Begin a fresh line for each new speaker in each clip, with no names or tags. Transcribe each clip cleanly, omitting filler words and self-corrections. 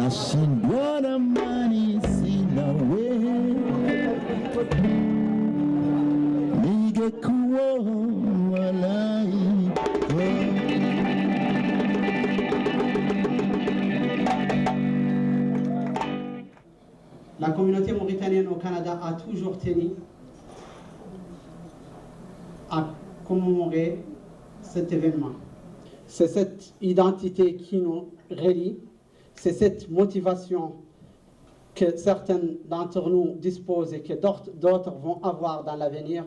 nashindwa na mani sina we ningekuwa malaika.
La communauté mauritanienne au Canada a toujours tenu à commémorer cet événement. C'est cette identité qui nous relie, c'est cette motivation que certains d'entre nous disposent et que d'autres vont avoir dans l'avenir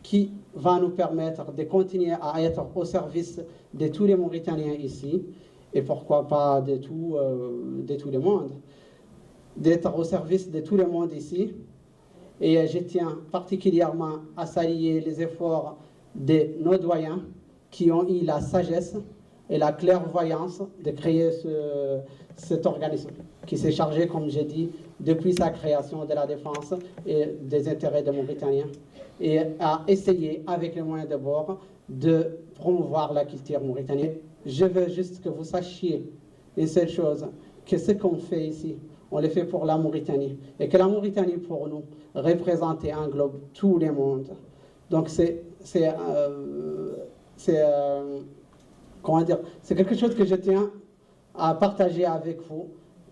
qui va nous permettre de continuer à être au service de tous les Mauritaniens ici et pourquoi pas de tout le monde, d'être au service de tout le monde ici. Et je tiens particulièrement à saluer les efforts de nos doyens qui ont eu la sagesse et la clairvoyance de créer cet organisme qui s'est chargé, comme j'ai dit, depuis sa création de la défense et des intérêts des Mauritaniens et a essayé, avec les moyens de bord, de promouvoir la culture mauritanienne. Je veux juste que vous sachiez une seule chose, que ce qu'on fait ici, on le fait pour la Mauritanie et que la Mauritanie, pour nous, représente et englobe tout le monde. Donc c'est quelque chose que je tiens à partager avec vous.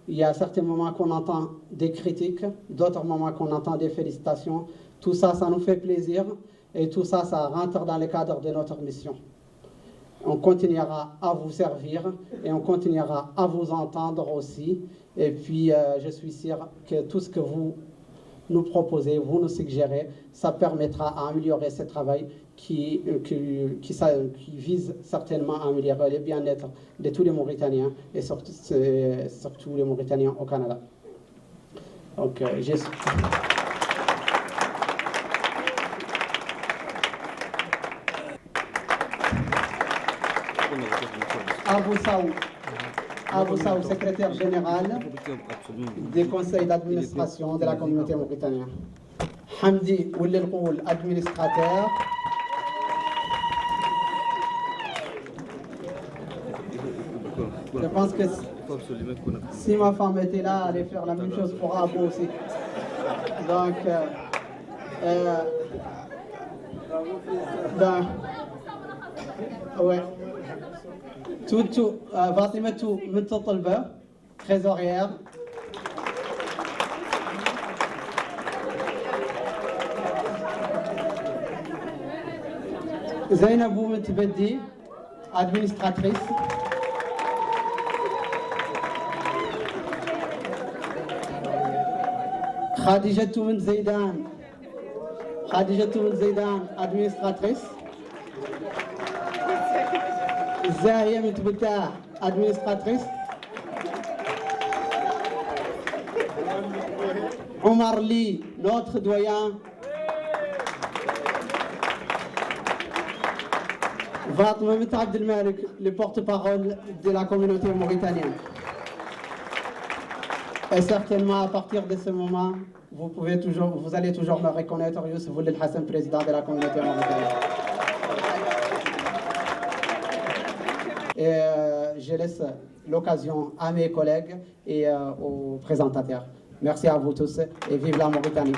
Il y a certains moments qu'on entend des critiques, d'autres moments qu'on entend des félicitations. Tout ça, ça nous fait plaisir et tout ça, ça rentre dans le cadre de notre mission. On continuera à vous servir et on continuera à vous entendre aussi. Et puis, je suis sûr que tout ce que vous nous proposez, vous nous suggérez, ça permettra à améliorer ce travail qui vise certainement à améliorer le bien-être de tous les Mauritaniens et surtout les Mauritaniens au Canada. Donc, Abou Saou, secrétaire général du conseil d'administration de la communauté mauritanienne. Hamdi Oulelkoul, administrateur. Je pense que si ma femme était là, elle allait faire la même chose pour Abou aussi. Donc, ouais. Fatimatou Mutatalba, trésorière. Zainabou Mtbeddi, administratrice. Khadijatou Ben Zaidan, administratrice. Zahia Mtbeta, administratrice. Omar Li, notre doyen. Fatma Bint Abdelmalik, le porte-parole de la communauté mauritanienne. Et certainement, à partir de ce moment, vous allez toujours me reconnaître, Youssef Ould Hassan, président de la communauté mauritanienne. Et je laisse l'occasion à mes collègues et aux présentateurs. Merci à vous tous et vive la Mauritanie.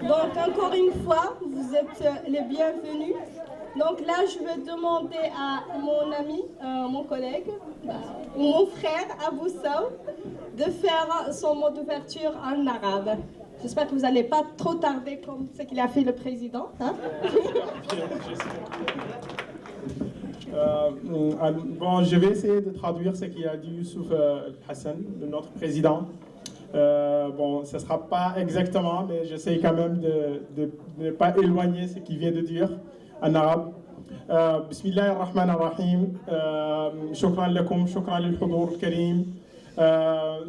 Donc encore une fois, vous êtes les bienvenus. Donc là, je vais demander à mon ami, mon collègue, mon frère Abou Saou, de faire son mot d'ouverture en arabe. J'espère que vous n'allez pas trop tarder comme ce qu'il a fait le président. Hein?
Bon, je vais essayer de traduire ce qu'a dit Youssouf Hassan, notre président. Bon, ce ne sera pas exactement, mais j'essaie quand même de ne pas éloigner ce qu'il vient de dire en arabe. Bismillah ar-Rahman ar-Rahim. Shukran lakum, shukran lil hudur al-karim.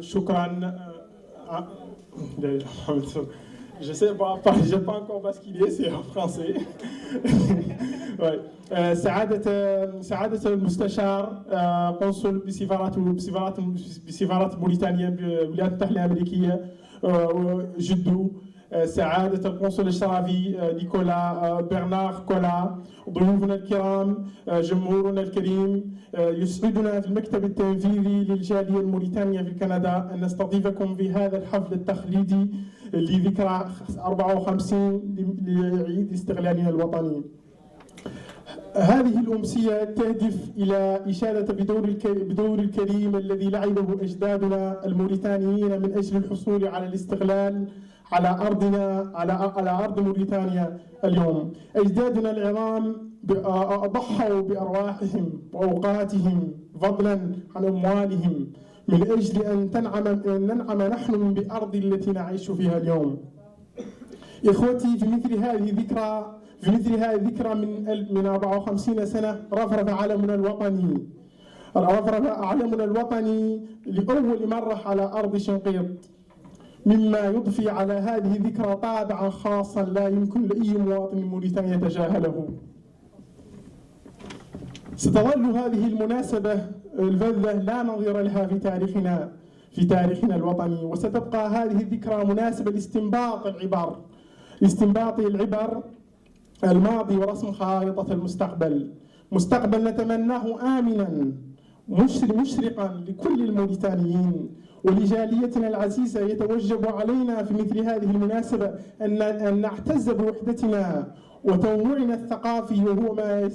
Shukran. Je sais pas, je n'ai pas encore basculé, c'est en français. سعادة المستشار قنصل بسفارة موريتانيا بالولايات المتحدة الأمريكية جدو سعادة القنصل الشرفي نيكولا برنار كولا، ضيوفنا الكرام، جمهورنا الكريم، يسعدنا في المكتب التنفيذي للجالية الموريتانية في كندا أن نستضيفكم في هذا الحفل التخليدي لذكرى 54 لعيد استقلالنا الوطني. هذه الأمسية تهدف إلى إشادة بدور الكريم الذي لعبه أجدادنا الموريتانيين من أجل الحصول على الاستقلال على أرضنا، على أرض موريتانيا اليوم. أجدادنا العظام ضحوا بأرواحهم وأوقاتهم فضلا عن أموالهم من أجل أن ننعم نحن بأرض التي نعيش فيها اليوم. إخوتي، في مثل هذه الذكرى من 54 سنة رفرف علمنا الوطني لأول مرة على أرض شنقيط، مما يضفي على هذه الذكرى طابعا خاصا لا يمكن لأي مواطن موريتاني يتجاهله. ستظل هذه المناسبة الفذة لا نظير لها في تاريخنا الوطني، وستبقى هذه الذكرى مناسبة لاستنباط العبر الماضي ورسم خارطة المستقبل. مستقبل نتمناه آمنا مشرقا لكل الموريتانيين. ولجاليتنا العزيزة يتوجب علينا في مثل هذه المناسبة أن نعتز بوحدتنا وتنوعنا الثقافي،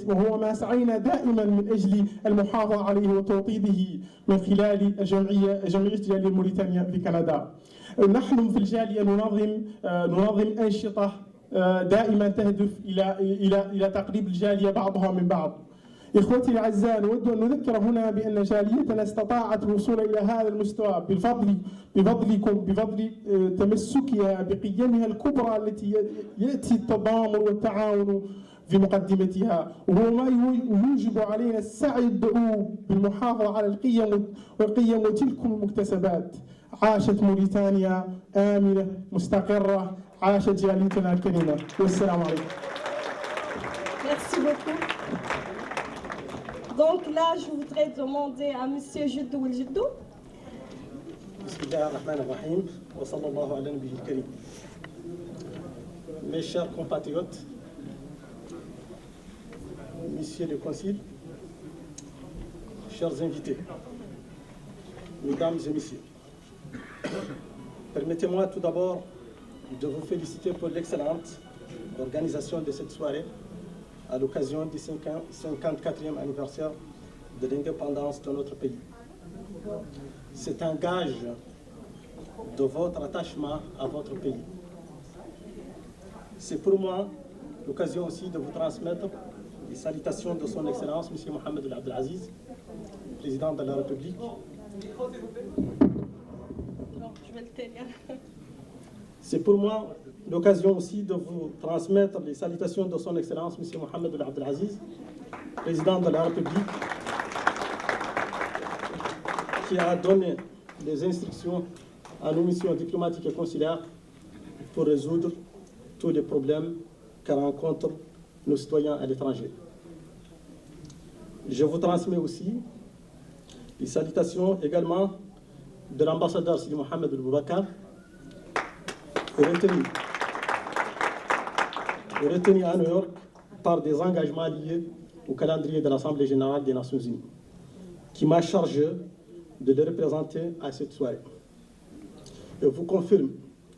وهو ما سعينا دائما من أجل المحافظة عليه وتوطيده من خلال جمعية جالية موريتانيا في كندا. نحن في الجالية ننظم أنشطة دائما تهدف إلى تقريب الجالية بعضها من بعض. إخوتي الأعزاء، نود أن نذكر هنا بأن جاليتنا استطاعت الوصول إلى هذا المستوى بفضل تمسكها بقيمها الكبرى التي يأتي التضامن والتعاون في مقدمتها، وهو ما يوجب علينا السعي الدؤوب بالمحافظة على القيم وتلك المكتسبات. عاشت موريتانيا آمنة مستقرة، عاشت جاليتنا الكريمة، والسلام عليكم.
Merci beaucoup. Donc là, je voudrais demander à Monsieur Jiddou Jiddou.
Bismillahirrahmanirrahim. Wa sallallahu ala nabiyil karim. Mes chers compatriotes, Messieurs le Concile, chers invités, Mesdames et Messieurs, permettez-moi tout d'abord de vous féliciter pour l'excellente organisation de cette soirée à l'occasion du 54e anniversaire de l'indépendance de notre pays. C'est un gage de votre attachement à votre pays. C'est pour moi l'occasion aussi de vous transmettre les salutations de son Excellence, M. Mohamed El Abdelaziz, président de la République. C'est pour moi l'occasion aussi de vous transmettre les salutations de son Excellence, M. Mohamed El Abdelaziz, président de la République, qui a donné des instructions à nos missions diplomatiques et consulaires pour résoudre tous les problèmes que rencontrent nos citoyens à l'étranger. Je vous transmets aussi les salutations également de l'ambassadeur Sidi Mohamed El Boubacar, retenu à New York par des engagements liés au calendrier de l'Assemblée générale des Nations unies, qui m'a chargé de le représenter à cette soirée. Je vous confirme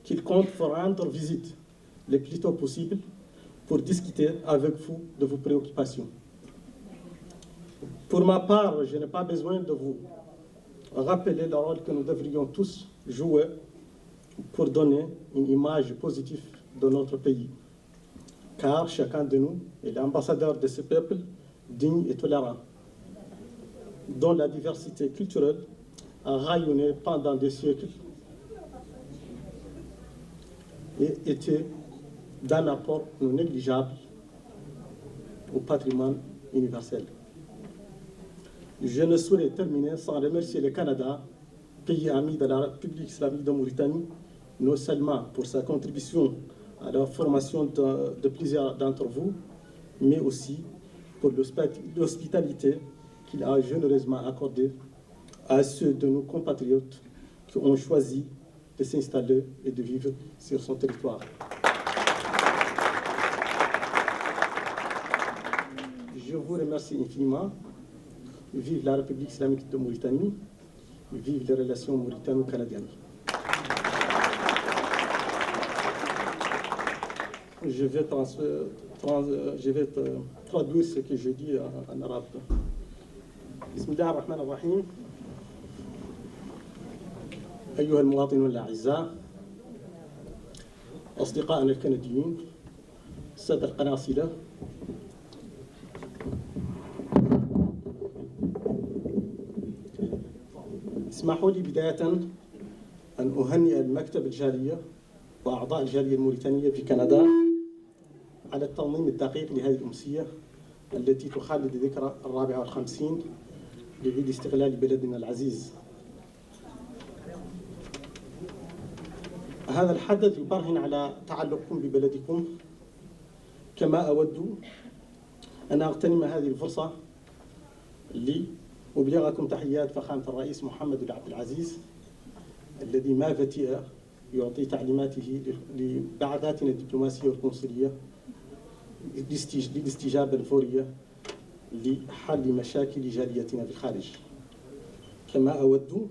qu'il compte vous rendre visite le plus tôt possible pour discuter avec vous de vos préoccupations. Pour ma part, je n'ai pas besoin de vous rappeler le rôle que nous devrions tous jouer pour donner une image positive de notre pays. Car chacun de nous est l'ambassadeur de ce peuple digne et tolérant, dont la diversité culturelle a rayonné pendant des siècles et était d'un apport non négligeable au patrimoine universel. Je ne saurais terminer sans remercier le Canada, pays ami de la République islamique de Mauritanie, non seulement pour sa contribution à la formation de plusieurs d'entre vous, mais aussi pour l'hospitalité qu'il a généreusement accordée à ceux de nos compatriotes qui ont choisi de s'installer et de vivre sur son territoire. Je vous remercie infiniment. Vive la République islamique de Mauritanie. Vive les relations mauritano-canadiennes. Je vais traduire ce que je dis en arabe. Bismillah ar-Rahman ar-Rahim. أيها المواطنون الأعزاء، أصدقائنا الكنديين، السادة القناصلة، اسمحوا لي بداية أن أهنئ المكتب الجالية وأعضاء الجالية الموريتانية في كندا على التنظيم الدقيق لهذه الأمسية التي تخلد ذكرى 54 لعيد استقلال بلدنا العزيز. هذا الحدث يبرهن على تعلقكم ببلدكم، كما أود أن أغتنم هذه الفرصة لأبلغكم تحيات فخامة الرئيس محمد بن عبد العزيز الذي ما فتئ يعطي تعليماته لبعثاتنا الدبلوماسية والقنصلية للاستجابة الفورية لحل مشاكل جاليتنا في الخارج. كما أود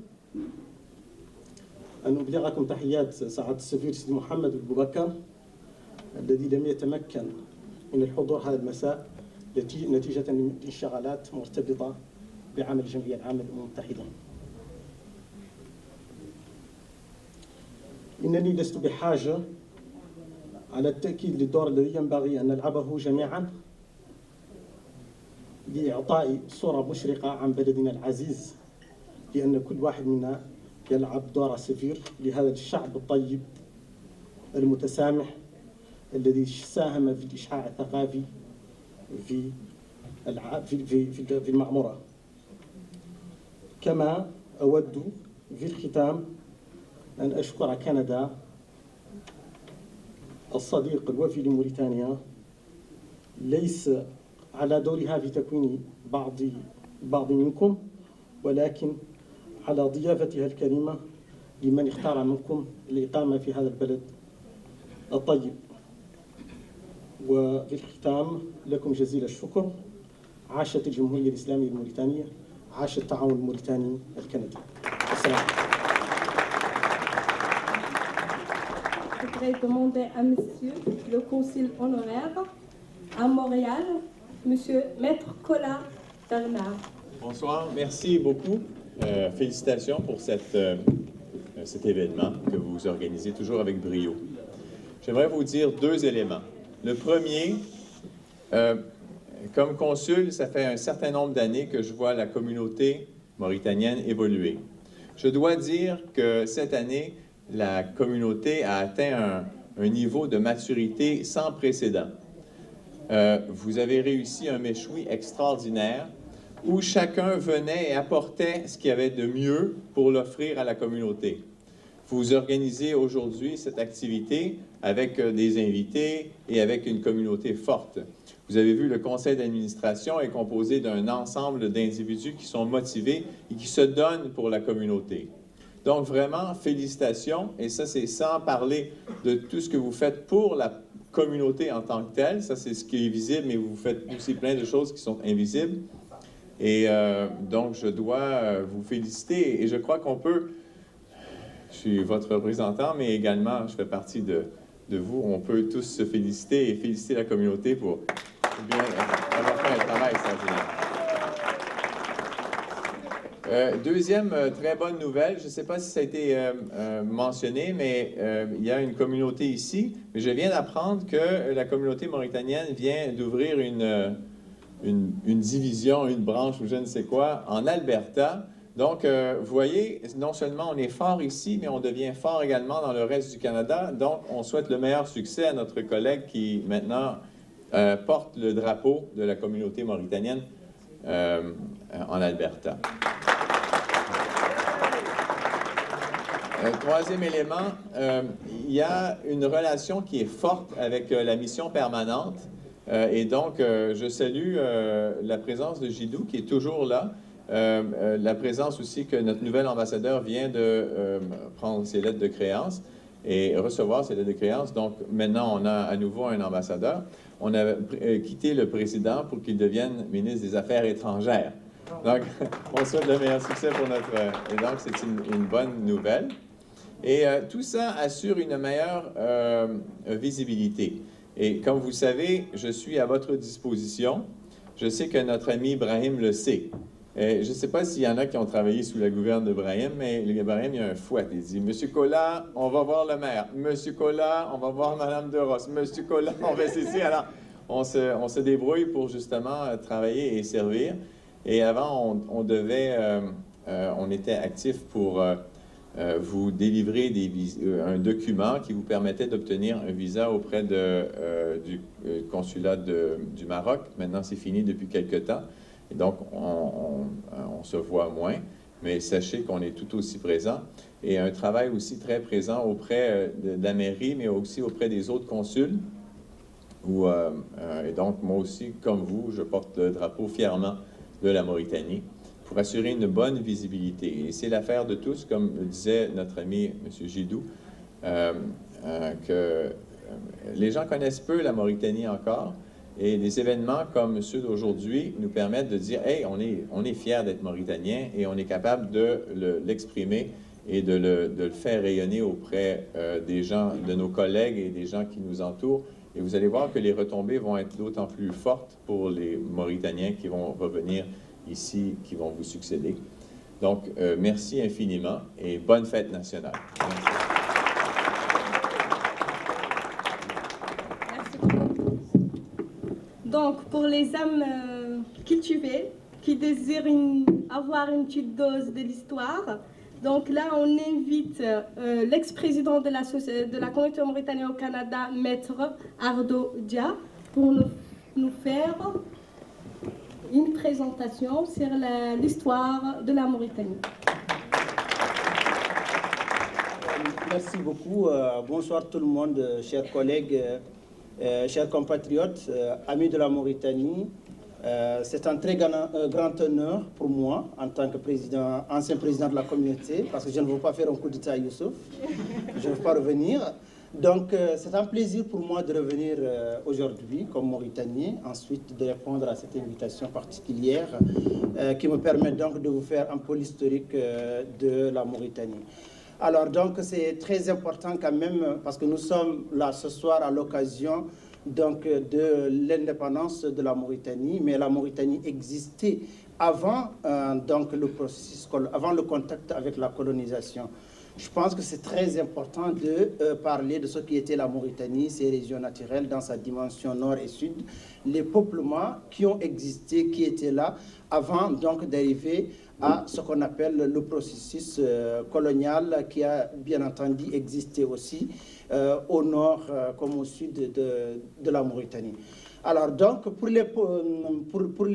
أن أبلغكم تحيات سعادة السفير سيدي محمد أبو بكر الذي لم يتمكن من الحضور هذا المساء نتيجة لانشغالات مرتبطة بعمل الجمعية العامة للأمم المتحدة. إنني لست بحاجة على التأكيد للدور الذي ينبغي أن نلعبه جميعا لإعطاء صورة مشرقة عن بلدنا العزيز، لأن كل واحد منا يلعب دور سفير لهذا الشعب الطيب المتسامح الذي ساهم في الإشعاع الثقافي في المعمورة. كما أود في الختام أن أشكر كندا الصديق الوفي لموريتانيا، ليس على دورها في تكوين بعض منكم، ولكن على ضيافتها الكريمة لمن اختار منكم الإقامة في هذا البلد الطيب. وفي الختام لكم جزيل الشكر. عاشت الجمهورية الإسلامية الموريتانية، عاش التعاون الموريتاني الكندي. السلام عليكم.
Je voudrais demander à Monsieur le consul honoraire à Montréal, Monsieur Maître Colin Bernard.
Bonsoir, merci beaucoup. Félicitations pour cet événement que vous organisez toujours avec brio. J'aimerais vous dire deux éléments. Le premier, comme consul, ça fait un certain nombre d'années que je vois la communauté mauritanienne évoluer. Je dois dire que cette année, la communauté a atteint un niveau de maturité sans précédent. Vous avez réussi un méchoui extraordinaire où chacun venait et apportait ce qu'il y avait de mieux pour l'offrir à la communauté. Vous organisez aujourd'hui cette activité avec des invités et avec une communauté forte. Vous avez vu, le conseil d'administration est composé d'un ensemble d'individus qui sont motivés et qui se donnent pour la communauté. Donc vraiment, félicitations, et ça c'est sans parler de tout ce que vous faites pour la communauté en tant que telle. Ça c'est ce qui est visible, mais vous faites aussi plein de choses qui sont invisibles. Et donc je dois vous féliciter, et je crois qu'on peut, je suis votre représentant, mais également je fais partie de vous, on peut tous se féliciter et féliciter la communauté pour bien avoir fait un travail extraordinaire. Deuxième très bonne nouvelle, je ne sais pas si ça a été mentionné, mais il y a une communauté ici. Mais je viens d'apprendre que la communauté mauritanienne vient d'ouvrir une division, une branche ou je ne sais quoi, en Alberta. Donc, vous voyez, non seulement on est fort ici, mais on devient fort également dans le reste du Canada. Donc, on souhaite le meilleur succès à notre collègue qui maintenant porte le drapeau de la communauté mauritanienne en Alberta. Troisième élément, il y a une relation qui est forte avec la mission permanente. Et donc, je salue la présence de Jidou, qui est toujours là. la présence aussi que notre nouvel ambassadeur vient de prendre ses lettres de créance et recevoir ses lettres de créance. Donc, maintenant, on a à nouveau un ambassadeur. On a quitté le président pour qu'il devienne ministre des Affaires étrangères. Donc, on souhaite le meilleur succès pour notre... et donc, c'est une bonne nouvelle. Et tout ça assure une meilleure visibilité. Et comme vous savez, je suis à votre disposition. Je sais que notre ami Ibrahim le sait. Je ne sais pas s'il y en a qui ont travaillé sous la gouverne d'Ibrahim, mais Ibrahim, il y a un fouet. Il dit « Monsieur Kola, on va voir le maire. Monsieur Kola, on va voir Madame de Ross. Monsieur Kola, on va ici. » Alors, on se débrouille pour justement travailler et servir. Et avant, on était actif pour vous délivrer un document qui vous permettait d'obtenir un visa auprès du consulat du Maroc. Maintenant, c'est fini depuis quelque temps. Et donc, on se voit moins, mais sachez qu'on est tout aussi présent. Et un travail aussi très présent auprès de la mairie, mais aussi auprès des autres consuls. Et donc, moi aussi, comme vous, je porte le drapeau fièrement de la Mauritanie pour assurer une bonne visibilité. Et c'est l'affaire de tous, comme le disait notre ami M. Gidou, que les gens connaissent peu la Mauritanie encore. Et des événements comme ceux d'aujourd'hui nous permettent de dire « Hey, on est fiers d'être Mauritanien et on est capable de l'exprimer et de le faire rayonner auprès des gens, de nos collègues et des gens qui nous entourent. » Et vous allez voir que les retombées vont être d'autant plus fortes pour les Mauritaniens qui vont revenir ici, qui vont vous succéder. Donc, merci infiniment et bonne fête nationale. Merci.
Donc, pour les âmes cultivées qui désirent avoir une petite dose de l'histoire, donc là, on invite l'ex-président de la communauté mauritanienne au Canada, Maître Ardo Dia, pour nous faire une présentation sur l'histoire de la Mauritanie.
Merci beaucoup. Bonsoir tout le monde, chers collègues. Chers compatriotes, amis de la Mauritanie, c'est un très grand honneur pour moi en tant que ancien président de la communauté, parce que je ne veux pas faire un coup d'État à Youssouf, je ne veux pas revenir. Donc c'est un plaisir pour moi de revenir aujourd'hui comme Mauritanien, ensuite de répondre à cette invitation particulière qui me permet donc de vous faire un peu l'historique de la Mauritanie. Alors donc c'est très important quand même parce que nous sommes là ce soir à l'occasion donc de l'indépendance de la Mauritanie, mais la Mauritanie existait avant donc le processus, avant le contact avec la colonisation. Je pense que c'est très important de parler de ce qui était la Mauritanie, ses régions naturelles dans sa dimension nord et sud, les peuplements qui ont existé, qui étaient là avant donc d'arriver à ce qu'on appelle le processus colonial qui a bien entendu existé aussi au nord comme au sud de la Mauritanie. Alors donc pour les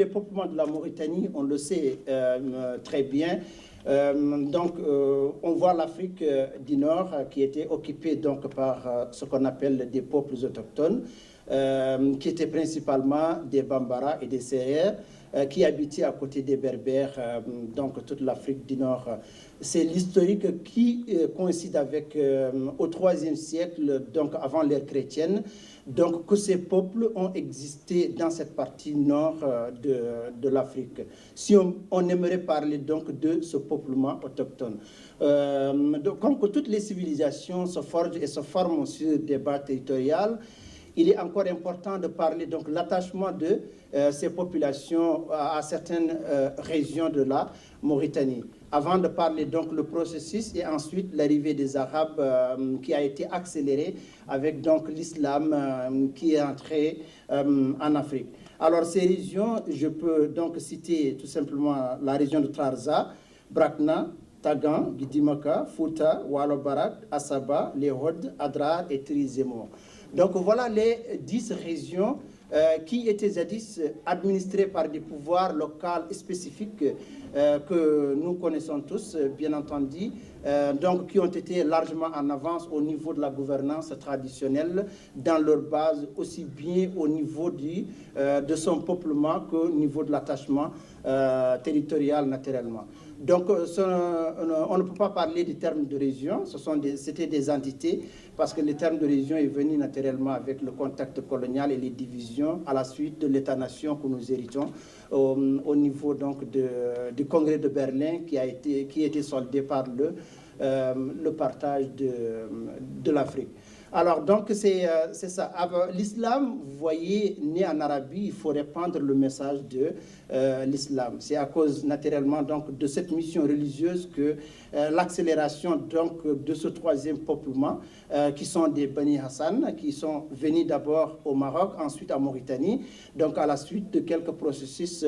peuplements de la Mauritanie, on le sait très bien. Donc on voit l'Afrique du Nord qui était occupée donc par ce qu'on appelle des peuples autochtones, qui étaient principalement des Bambara et des Sérères, qui habitaient à côté des Berbères, donc toute l'Afrique du Nord. C'est l'historique qui coïncide avec au IIIe siècle, donc avant l'ère chrétienne, donc que ces peuples ont existé dans cette partie nord de l'Afrique. Si on aimerait parler donc de ce peuplement autochtone. Donc, comme que toutes les civilisations se forgent et se forment sur des bases territoriales, il est encore important de parler donc l'attachement de ces populations à certaines régions de la Mauritanie. Avant de parler donc le processus et ensuite l'arrivée des Arabes qui a été accélérée avec donc l'islam qui est entré en Afrique. Alors ces régions, je peux donc citer tout simplement la région de Trarza, Brakna, Tagan, Gidimaka, Fouta, Walobarak, Assaba, Lehod, Adrar et Trizemo. Donc voilà les 10 régions qui était jadis administrée par des pouvoirs locaux spécifiques que nous connaissons tous, bien entendu, donc qui ont été largement en avance au niveau de la gouvernance traditionnelle dans leur base, aussi bien au niveau de son peuplement qu'au niveau de l'attachement territorial naturellement. Donc, on ne peut pas parler des termes de région, c'était des entités, parce que le terme de région est venu naturellement avec le contact colonial et les divisions à la suite de l'État-nation que nous héritons au niveau donc du Congrès de Berlin qui était soldé par le partage de l'Afrique. Alors, donc, c'est ça. L'islam, vous voyez, né en Arabie, il faut répandre le message de l'islam. C'est à cause, naturellement, donc, de cette mission religieuse que l'accélération donc, de ce troisième peuplement, qui sont des Bani Hassan, qui sont venus d'abord au Maroc, ensuite en Mauritanie, donc à la suite de quelques processus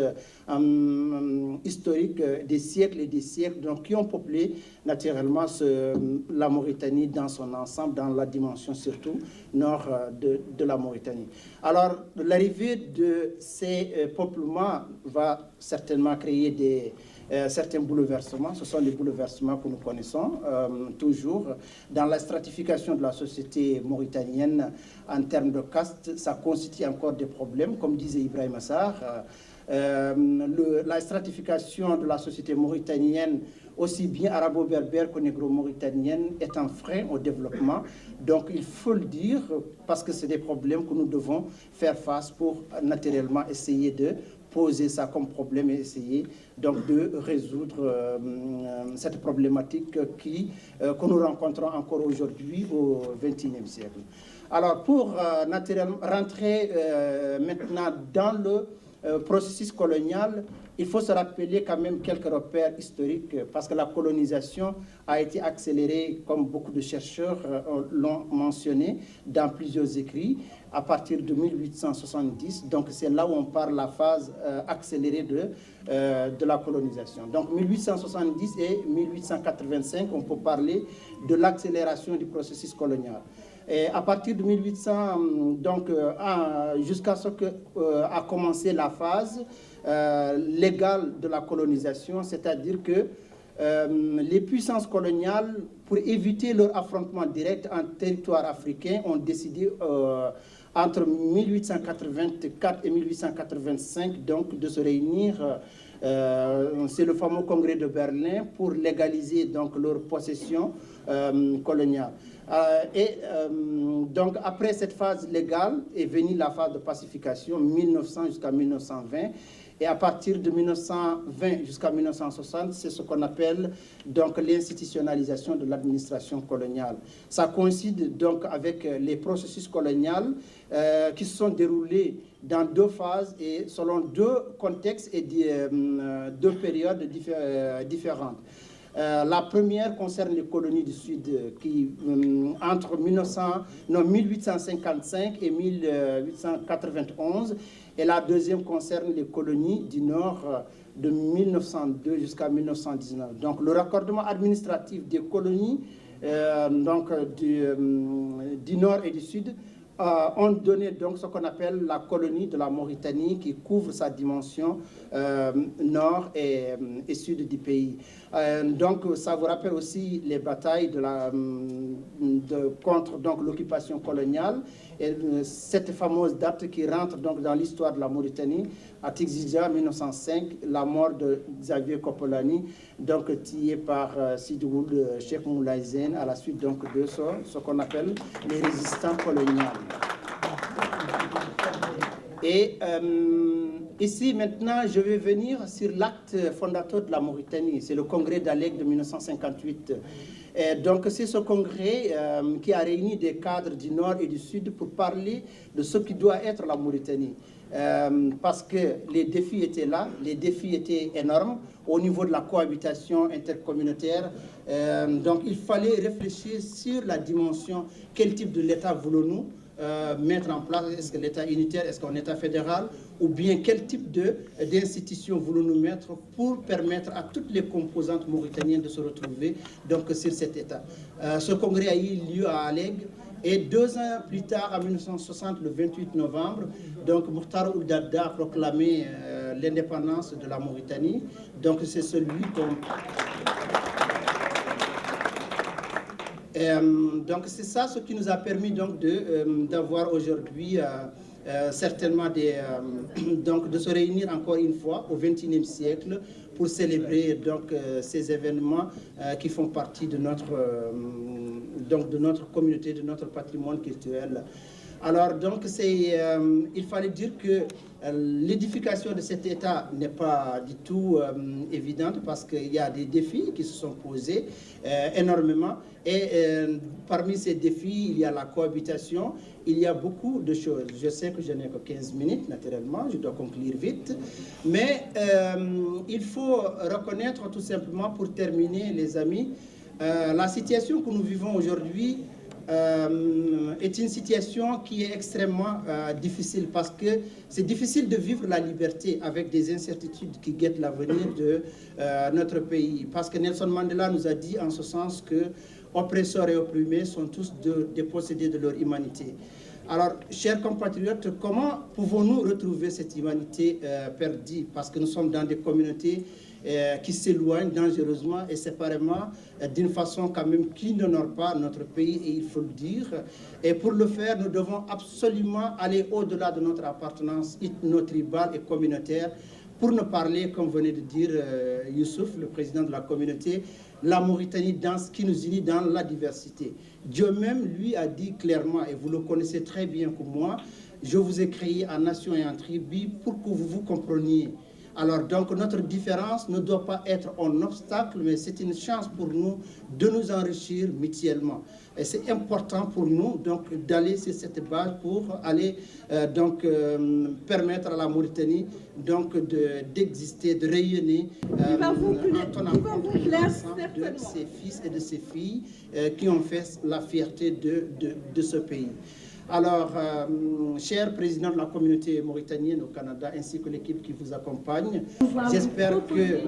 historiques des siècles et des siècles, donc, qui ont peuplé naturellement la Mauritanie dans son ensemble, dans la dimension surtout nord de la Mauritanie. Alors, l'arrivée de ces peuplements va certainement créer certains bouleversements. Ce sont des bouleversements que nous connaissons toujours. Dans la stratification de la société mauritanienne en termes de caste, ça constitue encore des problèmes, comme disait Ibrahim Assar. La stratification de la société mauritanienne, aussi bien arabo-berbère que négro-mauritanienne, est un frein au développement. Donc il faut le dire, parce que c'est des problèmes que nous devons faire face pour naturellement essayer de poser ça comme problème et essayer donc de résoudre cette problématique que nous rencontrons encore aujourd'hui au XXIe siècle. Alors pour naturellement rentrer maintenant dans le processus colonial, il faut se rappeler quand même quelques repères historiques parce que la colonisation a été accélérée, comme beaucoup de chercheurs l'ont mentionné dans plusieurs écrits, à partir de 1870. Donc c'est là où on parle de la phase accélérée de la colonisation. Donc 1870 et 1885, on peut parler de l'accélération du processus colonial. Et à partir de 1800, donc jusqu'à ce que a commencé la phase légale de la colonisation, c'est-à-dire que les puissances coloniales, pour éviter leur affrontement direct en territoire africain, ont décidé entre 1884 et 1885 donc de se réunir. C'est le fameux congrès de Berlin pour légaliser donc leur possession coloniale. Donc après cette phase légale est venue la phase de pacification 1900 jusqu'à 1920. Et à partir de 1920 jusqu'à 1960, c'est ce qu'on appelle donc l'institutionnalisation de l'administration coloniale. Ça coïncide donc avec les processus coloniaux qui se sont déroulés dans deux phases et selon deux contextes et deux périodes différentes. La première concerne les colonies du Sud qui, entre 1855 et 1891, et la deuxième concerne les colonies du Nord de 1902 jusqu'à 1919. Donc le raccordement administratif des colonies du Nord et du Sud ont donné donc ce qu'on appelle la colonie de la Mauritanie qui couvre sa dimension nord et sud du pays. Donc ça vous rappelle aussi les batailles contre donc l'occupation coloniale et cette fameuse date qui rentre donc dans l'histoire de la Mauritanie, à Tigzija 1905, la mort de Xavier Kopolani, donc tué par Sidi Ould Cheikh Moulay Zine à la suite donc de ce qu'on appelle les résistants coloniaux. Et ici, maintenant, je vais venir sur l'acte fondateur de la Mauritanie. C'est le congrès d'Alec de 1958. Et donc, c'est ce congrès qui a réuni des cadres du Nord et du Sud pour parler de ce qui doit être la Mauritanie. Parce que les défis étaient là, les défis étaient énormes au niveau de la cohabitation intercommunautaire. Donc, il fallait réfléchir sur la dimension, quel type de l'État voulons-nous mettre en place, est-ce que l'État unitaire, est-ce qu'un État fédéral, ou bien quel type d'institution voulons-nous mettre pour permettre à toutes les composantes mauritaniennes de se retrouver donc, sur cet État. Ce congrès a eu lieu à Alleg Et 2 ans plus tard, en 1960, le 28 novembre, donc Mukhtar Ould Daddah a proclamé l'indépendance de la Mauritanie. Donc c'est celui qu'on... donc c'est ça ce qui nous a permis donc d'avoir aujourd'hui certainement donc de se réunir encore une fois au XXIe siècle pour célébrer donc ces événements qui font partie de notre communauté, de notre patrimoine culturel. Alors donc il fallait dire que l'édification de cet État n'est pas du tout évidente parce qu'il y a des défis qui se sont posés énormément et parmi ces défis il y a la cohabitation, il y a beaucoup de choses. Je sais que je n'ai que 15 minutes naturellement, je dois conclure vite, mais il faut reconnaître tout simplement pour terminer les amis, la situation que nous vivons aujourd'hui est une situation qui est extrêmement difficile parce que c'est difficile de vivre la liberté avec des incertitudes qui guettent l'avenir de notre pays. Parce que Nelson Mandela nous a dit en ce sens que oppresseurs et opprimés sont tous dépossédés de leur humanité. Alors, chers compatriotes, comment pouvons-nous retrouver cette humanité perdue? Parce que nous sommes dans des communautés qui s'éloignent dangereusement et séparément d'une façon quand même qui n'honore pas notre pays, et il faut le dire. Et pour le faire, nous devons absolument aller au-delà de notre appartenance ethno-tribale et communautaire pour ne parler, comme venait de dire Youssouf, le président de la communauté, la Mauritanie dans ce qui nous unit dans la diversité. Dieu même, lui, a dit clairement, et vous le connaissez très bien comme moi, je vous ai créé en nation et en tribu pour que vous vous compreniez. Alors donc notre différence ne doit pas être un obstacle, mais c'est une chance pour nous de nous enrichir mutuellement. Et c'est important pour nous donc d'aller sur cette base pour aller permettre à la Mauritanie donc d'exister, de rayonner en tenant compte de ses fils et de ses filles qui ont fait la fierté de ce pays. Alors, cher président de la communauté mauritanienne au Canada, ainsi que l'équipe qui vous accompagne, j'espère que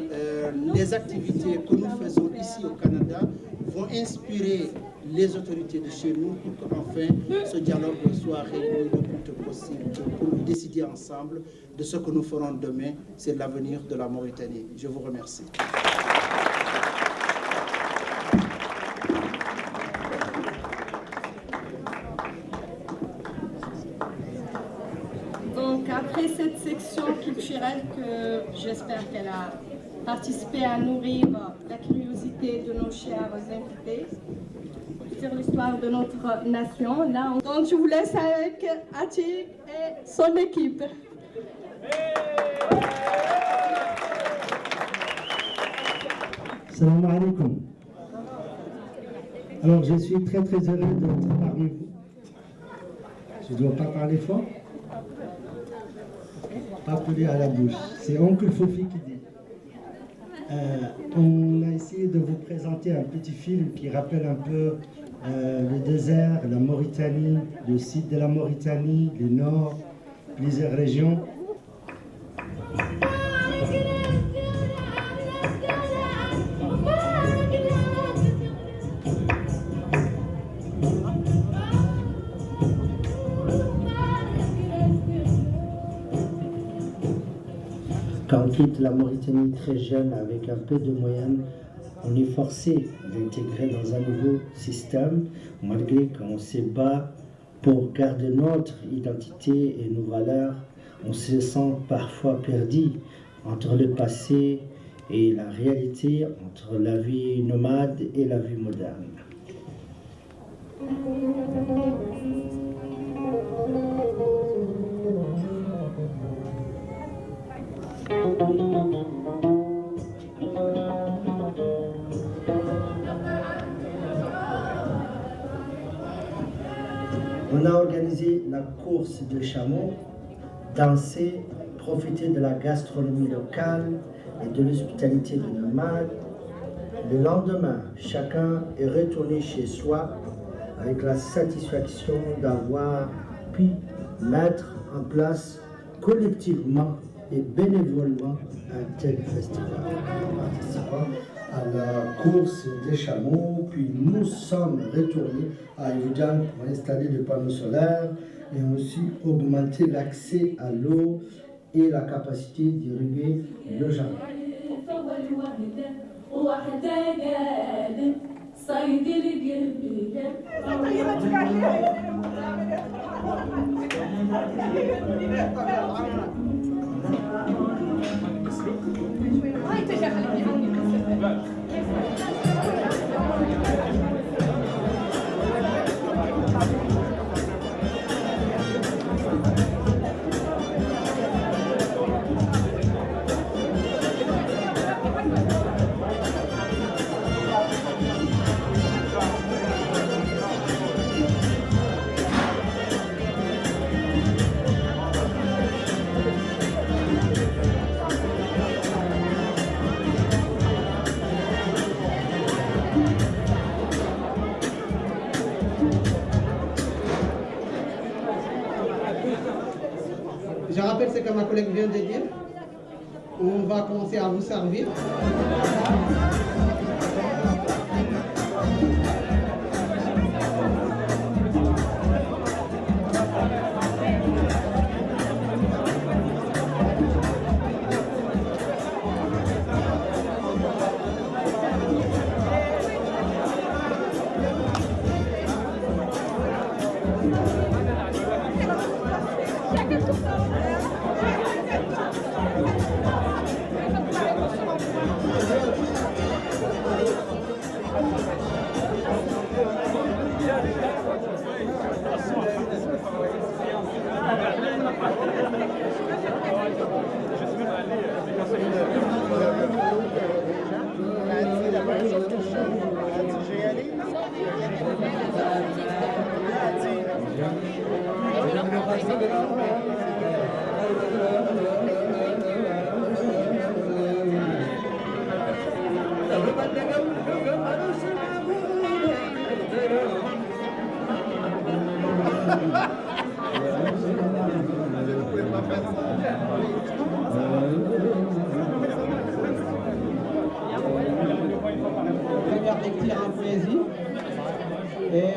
les activités que nous faisons ici au Canada vont inspirer les autorités de chez nous pour qu'enfin ce dialogue soit réuni le plus tôt possible pour décider ensemble de ce que nous ferons demain, c'est l'avenir de la Mauritanie. Je vous remercie.
Donc après cette section culturelle que j'espère qu'elle a participé à nourrir la curiosité de nos chers invités sur l'histoire de notre nation, là, donc je vous laisse avec Atik et son équipe.
Salam alaikum. Alors je suis très heureux d'être parmi vous. Je ne dois pas parler fort. Pas coller à la bouche. C'est Oncle Fofi qui dit. On a essayé de vous présenter un petit film qui rappelle un peu le désert, la Mauritanie, le sud de la Mauritanie, le nord, plusieurs régions. Quand on quitte la Mauritanie très jeune avec un peu de moyens, on est forcé d'intégrer dans un nouveau système, malgré qu'on se bat pour garder notre identité et nos valeurs. On se sent parfois perdu entre le passé et la réalité, entre la vie nomade et la vie moderne. On a organisé la course de chameaux, dansé, profité de la gastronomie locale et de l'hospitalité de nomades. Le lendemain, chacun est retourné chez soi avec la satisfaction d'avoir pu mettre en place collectivement et bénévolement un tel festival, participant à la course des chameaux puis nous sommes retournés à Abidjan pour installer des panneaux solaires et aussi augmenter l'accès à l'eau et la capacité d'irriguer le jardin.
Je rappelle ce que ma collègue vient de dire. On va commencer à vous servir. Première lecture en poésie. Et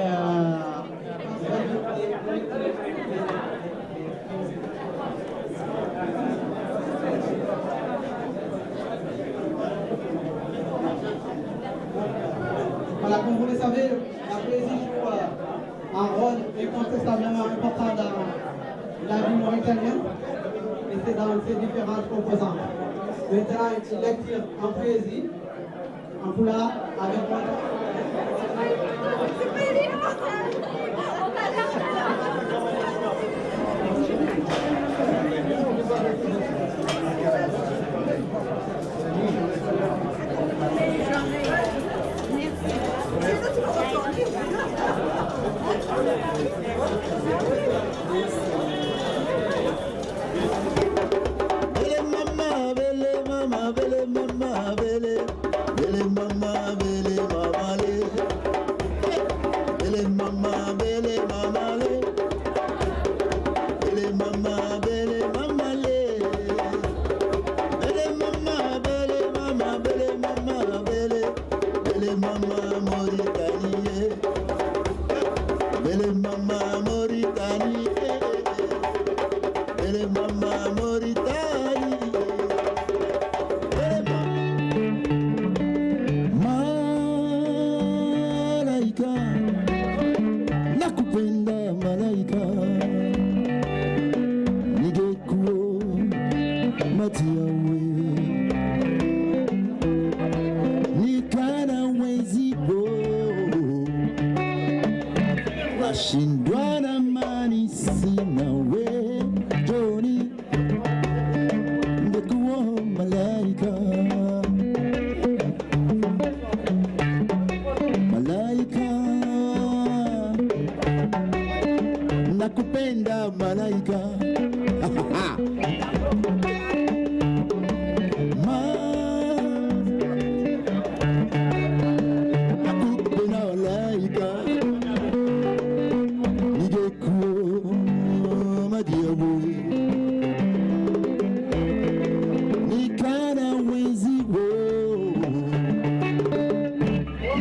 voilà, comme vous le savez, la poésie joue un rôle incontestablement important dans la vie mauritanienne et c'est dans ses différentes composantes. Maintenant, une lecture en poésie, en poula, avec moi.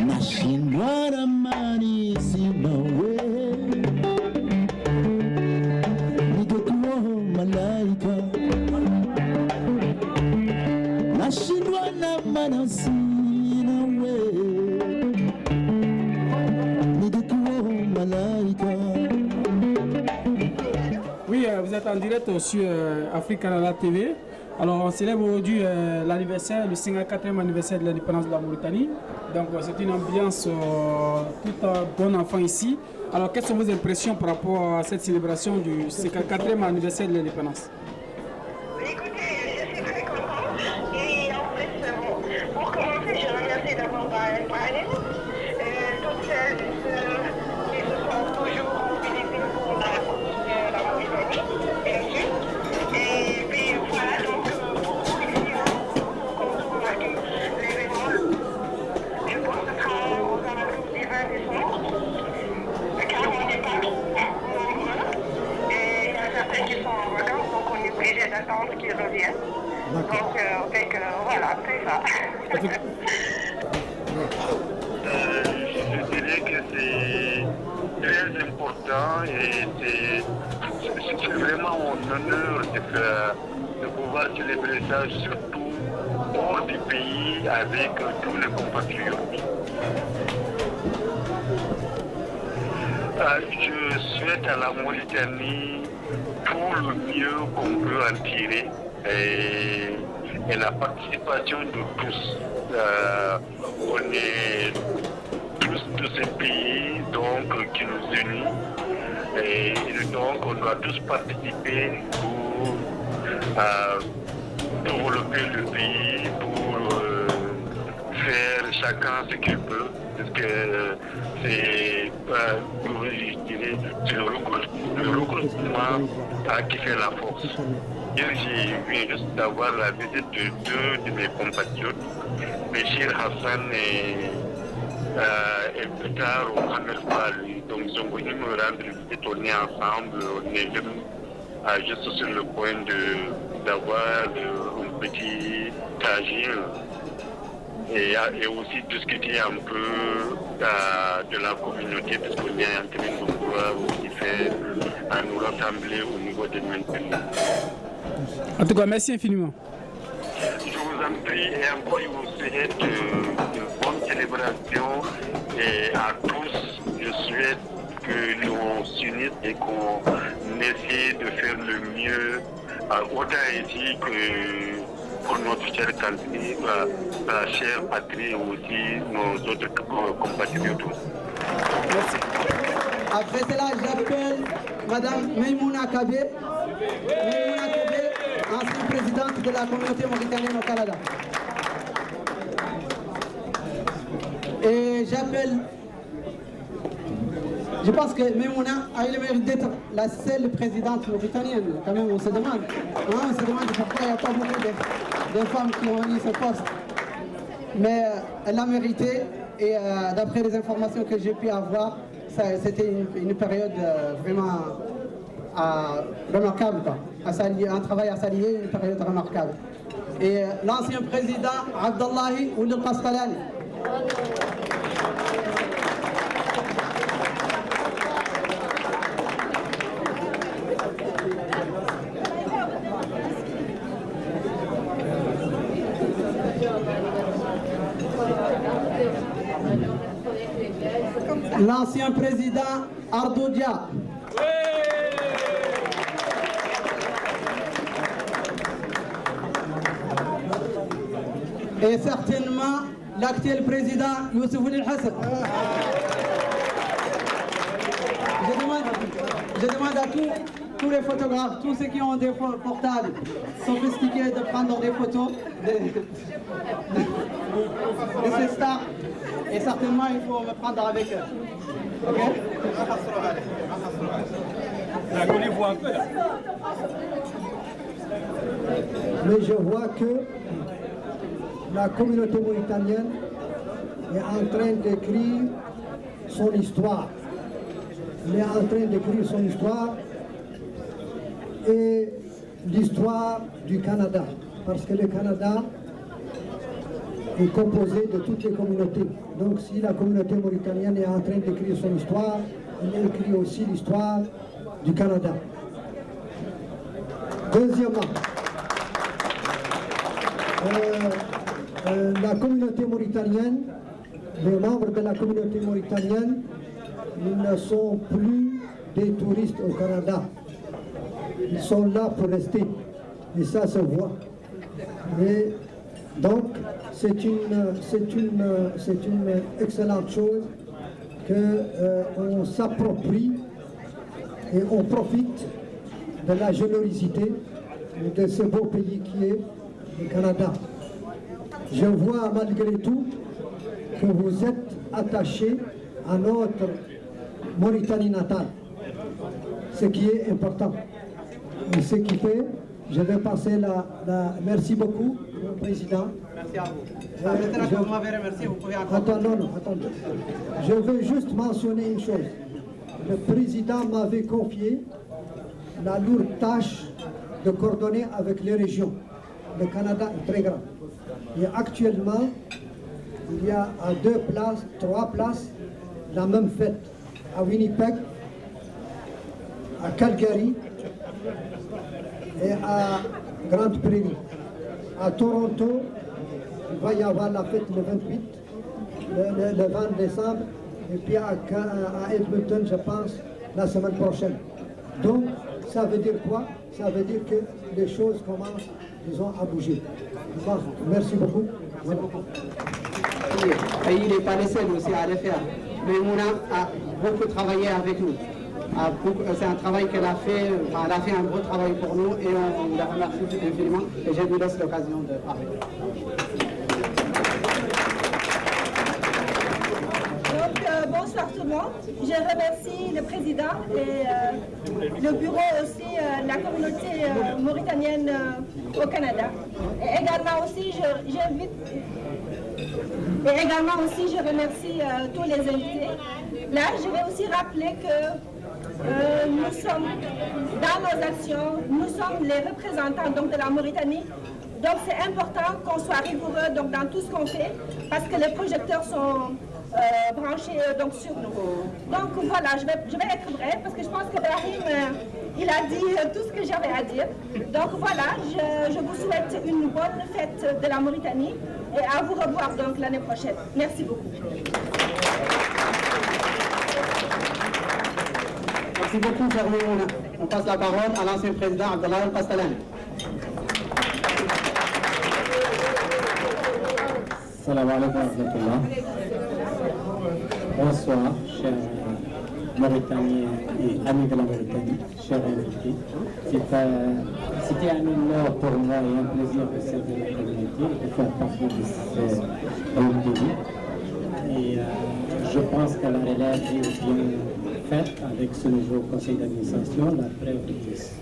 Nashindwa we ningekuwa malaika nashindwa na manasi nawe ningekuwa malaika.
Oui, vous êtes en direct sur Afrique Canada TV. Alors, on célèbre aujourd'hui l'anniversaire, le 54e anniversaire de l'indépendance de la Mauritanie. Donc, c'est une ambiance toute bon enfant ici. Alors, quelles sont vos impressions par rapport à cette célébration du 54e anniversaire de l'indépendance?
Écoutez, je suis très contente. Et en fait, bon, pour commencer, je remercie d'abord Brian, toutes celles qui se sont toujours mobilisées pour la Mauritanie, bien sûr. Et puis voilà, donc pour vous ici, quand on a l'événement, je pense que ce sera aux alentours du 20 décembre, car on n'est pas trop nombreux. Et il y a certains qui sont en vacances, donc on est obligé d'attendre qu'ils reviennent. Donc, voilà, c'est ça.
Je dirais que c'est très important et c'est vraiment un honneur de pouvoir célébrer ça, surtout hors du pays avec tous les compatriotes. Je souhaite à la Mauritanie tout le mieux qu'on peut en tirer et la participation de tous. On est tous de ces pays donc, qui nous unissent et donc on doit tous participer pour développer le pays, pour faire chacun ce qu'il peut, parce que c'est le regroupement qui fait la force. Hier, j'ai vu juste d'avoir la visite de deux de mes compatriotes, Béchir Hassan et plus tard Mohamed Fall. Donc ils sont venus me rendre visite, on est ensemble, on est juste sur le point d'avoir un petit tagine et aussi discuter un peu de la communauté, parce qu'on est en train de pouvoir aussi faire nous rassembler au niveau des maintenus.
En tout cas, merci infiniment.
Je vous en prie et encore je vous souhaite une bonne célébration et à tous, je souhaite que l'on s'unisse et qu'on essaie de faire le mieux autant ici que pour notre chère country, la chère patrie et aussi nos autres compatriotes.
Merci.
Après cela, j'appelle Madame Maïmouna Kabé. Maïmouna Kabé, ancienne présidente de la communauté mauritanienne au Canada. Et j'appelle, je pense que Maïmouna a eu le mérite d'être la seule présidente mauritanienne. Quand même, on se demande. On se demande pourquoi il n'y a pas beaucoup de femmes qui ont eu ce poste. Mais elle l'a mérité et d'après les informations que j'ai pu avoir, c'était une période vraiment remarquable, quoi. Un travail à saluer, une période remarquable. Et l'ancien président Abdallahi Ould Qasqalani. L'ancien président Ardo Dia. Et certainement l'actuel président Youssouf El Hassan. Je demande à tous les photographes, tous ceux qui ont des portables sophistiqués de prendre des photos de ces stars. Et certainement, il faut me prendre avec eux. Ok?
Mais je vois que la communauté mauritanienne est en train d'écrire son histoire. Elle est en train d'écrire son histoire et l'histoire du Canada. Parce que le Canada est composé de toutes les communautés. Donc si la communauté mauritanienne est en train d'écrire son histoire, il écrit aussi l'histoire du Canada. Deuxièmement, la communauté mauritanienne, les membres de la communauté mauritanienne, ils ne sont plus des touristes au Canada. Ils sont là pour rester. Et ça se voit. Et donc, c'est une excellente chose qu'on s'approprie et on profite de la générosité de ce beau pays qui est le Canada. Je vois malgré tout que vous êtes attachés à notre Mauritanie natale, ce qui est important. Et ce qui fait, je vais passer merci beaucoup au président.
Merci à vous. Maintenant que vous m'avez remercié, vous pouvez encore...
Attendez. Je veux juste mentionner une chose. Le président m'avait confié la lourde tâche de coordonner avec les régions. Le Canada est très grand. Et actuellement, il y a à 3 places, la même fête. À Winnipeg, à Calgary et à Grande Prairie. À Toronto, il va y avoir la fête le 28, le 20 décembre, et puis à Edmonton, je pense, la semaine prochaine. Donc, ça veut dire quoi? Ça veut dire que les choses commencent, disons, à bouger. Bon, merci beaucoup.
Merci beaucoup. Il n'est pas le seul aussi à le faire. Mais Mouna a beaucoup travaillé avec nous. C'est un travail qu'elle a fait, elle a fait un gros travail pour nous et on la remercie infiniment et je vous laisse l'occasion de parler.
Donc, bonsoir tout le monde. Je remercie le président et le bureau aussi, la communauté mauritanienne au Canada. Et également aussi, je remercie tous les invités. Là, je vais aussi rappeler que nous sommes, dans nos actions, nous sommes les représentants donc, de la Mauritanie. Donc c'est important qu'on soit rigoureux donc, dans tout ce qu'on fait parce que les projecteurs sont branchés donc, sur nous. Donc voilà, je vais être bref parce que je pense que Brahim, il a dit tout ce que j'avais à dire. Donc voilà, je vous souhaite une bonne fête de la Mauritanie et à vous revoir donc l'année prochaine. Merci beaucoup.
Merci beaucoup, cher Mouna. On passe la parole à l'ancien président Abdallah El-Pastalani.
Salam alaikum wa rahmatullah. Bonsoir, chers Mauritaniens et amis de la Mauritanie, chers invités. C'était un honneur pour moi et un plaisir de servir la communauté et de faire partie de ce rendez-vous. Et je pense que la relève est bien faite avec ce nouveau conseil d'administration, la preuve de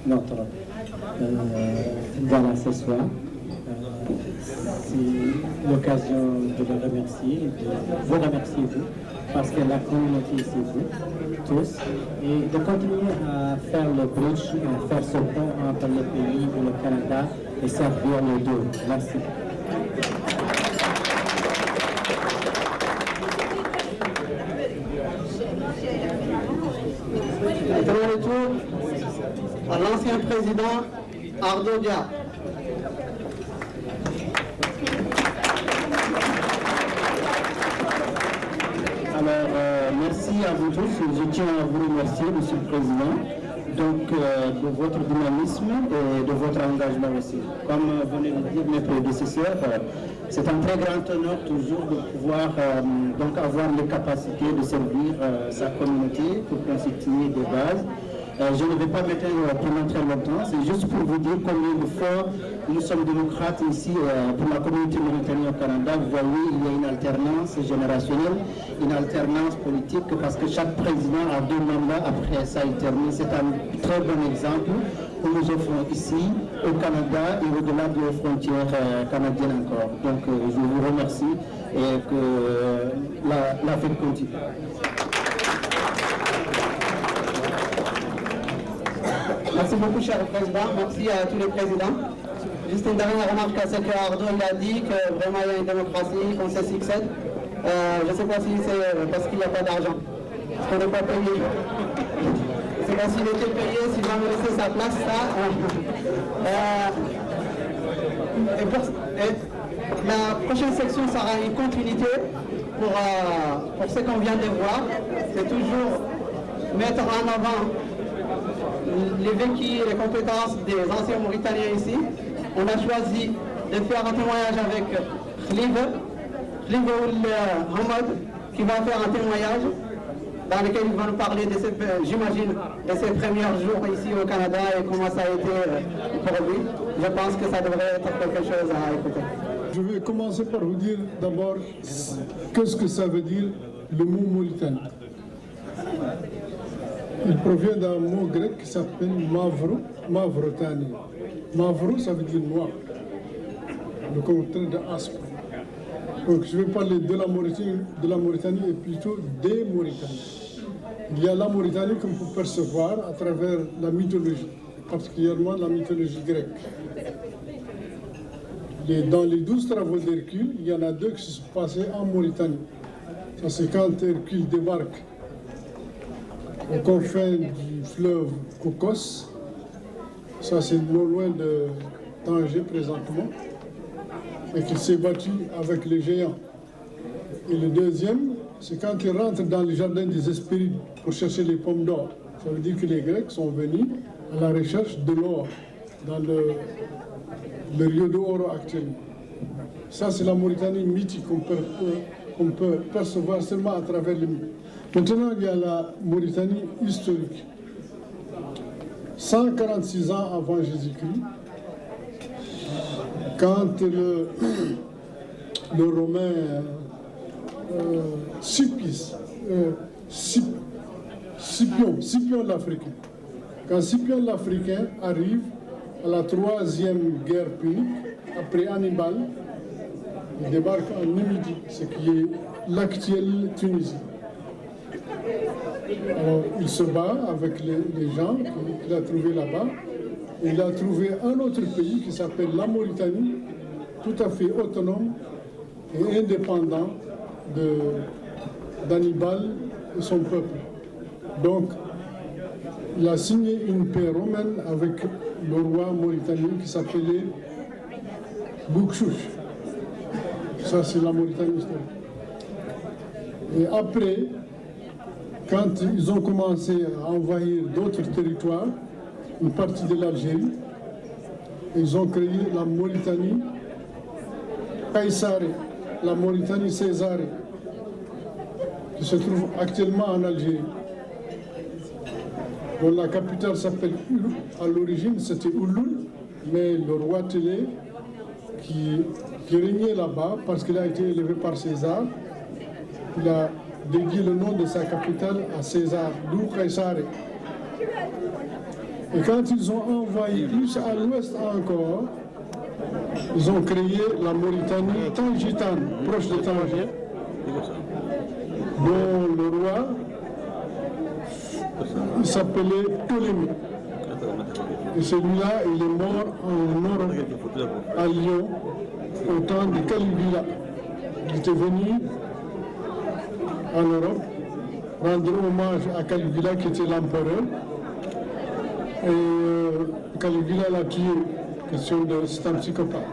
notre voilà ce soir. C'est l'occasion de le remercier, de vous remercier vous, parce que la communauté c'est vous tous, et de continuer à faire le bridge, à faire ce pont entre le pays et le Canada et servir les deux. Merci.
Maintenant le tour à l'ancien président Ardo Dia.
Alors, merci à vous tous. Je tiens à vous remercier, Monsieur le Président, donc, de votre dynamisme et de votre engagement aussi. Comme venaient de dire mes prédécesseurs, c'est un très grand honneur toujours de pouvoir donc avoir les capacités de servir sa communauté pour constituer des bases. Je ne vais pas m'éteindre pendant très longtemps, c'est juste pour vous dire combien de fois nous sommes démocrates ici pour la communauté mauritanienne au Canada. Vous voyez, il y a une alternance générationnelle, une alternance politique, parce que chaque président a 2 mandats après ça il termine. C'est un très bon exemple que nous offrons ici au Canada et au-delà des frontières canadiennes encore. Donc je vous remercie et que la fête continue.
Merci beaucoup, cher président. Merci à tous les présidents. Juste une dernière remarque à ce que Ardo a dit, que vraiment il y a une démocratie, qu'on se succède. Je ne sais pas si c'est parce qu'il n'y a pas d'argent. Parce pour ne pas payer. C'est parce qu'il était payé, s'il va me laisser sa place, ça. La prochaine section sera une continuité pour ce qu'on vient de voir. C'est toujours mettre en avant les vécus et les compétences des anciens Mauritaniens ici. On a choisi de faire un témoignage avec Khalifa Hamad, qui va faire un témoignage dans lequel il va nous parler, j'imagine, de ses premiers jours ici au Canada et comment ça a été pour lui. Je pense que ça devrait être quelque chose à écouter.
Je vais commencer par vous dire d'abord qu'est-ce que ça veut dire le mot Mauritanie. Il provient d'un mot grec qui s'appelle Mavro, Mavrotani. Mavro, ça veut dire noir, le contraire de aspre. Donc je vais parler de la Mauritanie et plutôt des Mauritaniens. Il y a la Mauritanie qu'on peut percevoir à travers la mythologie, particulièrement la mythologie grecque. Dans les 12 travaux d'Hercule, il y en a 2 qui se sont passés en Mauritanie. Ça, c'est quand Hercule débarque aux confins du fleuve Cocos. Ça, c'est non loin de Tanger présentement. Et qu'il s'est battu avec les géants. Et le deuxième, c'est quand il rentre dans le jardin des Hespérides pour chercher les pommes d'or. Ça veut dire que les Grecs sont venus à la recherche de l'or dans le Rio de Oro actuellement. Ça, c'est la Mauritanie mythique qu'on peut percevoir seulement à travers les mythes. Maintenant, il y a la Mauritanie historique. 146 ans avant Jésus-Christ, quand le Romain Scipion l'Africain, quand Scipion l'Africain arrive à la 3e guerre punique, après Hannibal, il débarque en Numidie, ce qui est l'actuelle Tunisie. Alors, il se bat avec les gens qu'il a trouvés là-bas. Il a trouvé un autre pays qui s'appelle la Mauritanie, tout à fait autonome et indépendant d'Hannibal et son peuple. Donc, il a signé une paix romaine avec le roi mauritanien qui s'appelait Boukchouch. Ça, c'est la Mauritanie historique. Et après, quand ils ont commencé à envahir d'autres territoires, une partie de l'Algérie, ils ont créé la Mauritanie Caïsaré, la Mauritanie Césarée, qui se trouve actuellement en Algérie. Dont la capitale s'appelle Ouloul. À l'origine, c'était Ouloul, mais le roi Télé, qui régnait là-bas, parce qu'il a été élevé par César, il a dédié le nom de sa capitale à César, d'où Caïsaré. Et quand ils ont envahi plus à l'ouest encore, ils ont créé la Mauritanie Tangitane, proche de Tanger, dont le roi, il s'appelait Ptolémée. Et celui-là, il est mort en Europe, à Lyon, au temps de Caligula. Il était venu en Europe rendre hommage à Caligula, qui était l'empereur. Et Caligula l'a tué, question de c'est un psychopathe.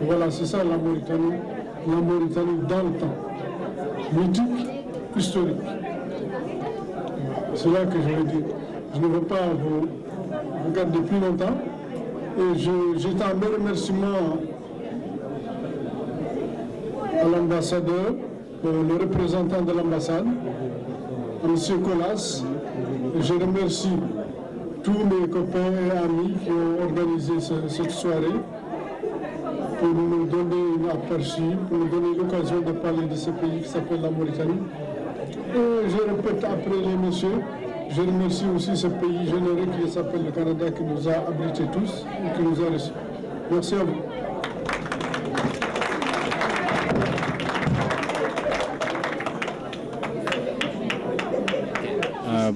Et voilà, c'est ça la Mauritanie dans le temps, mythique, historique. C'est là que je veux dire. Je ne veux pas vous garder plus longtemps. Et j'étends mes remerciements à l'ambassadeur, le représentant de l'ambassade, à M. Colas. Et je remercie tous mes copains et amis qui ont organisé cette soirée pour nous donner un aperçu, pour nous donner l'occasion de parler de ce pays qui s'appelle la Mauritanie. Et je répète après les messieurs, je remercie aussi ce pays généreux qui s'appelle le Canada, qui nous a abrités tous et qui nous a reçus. Merci à vous.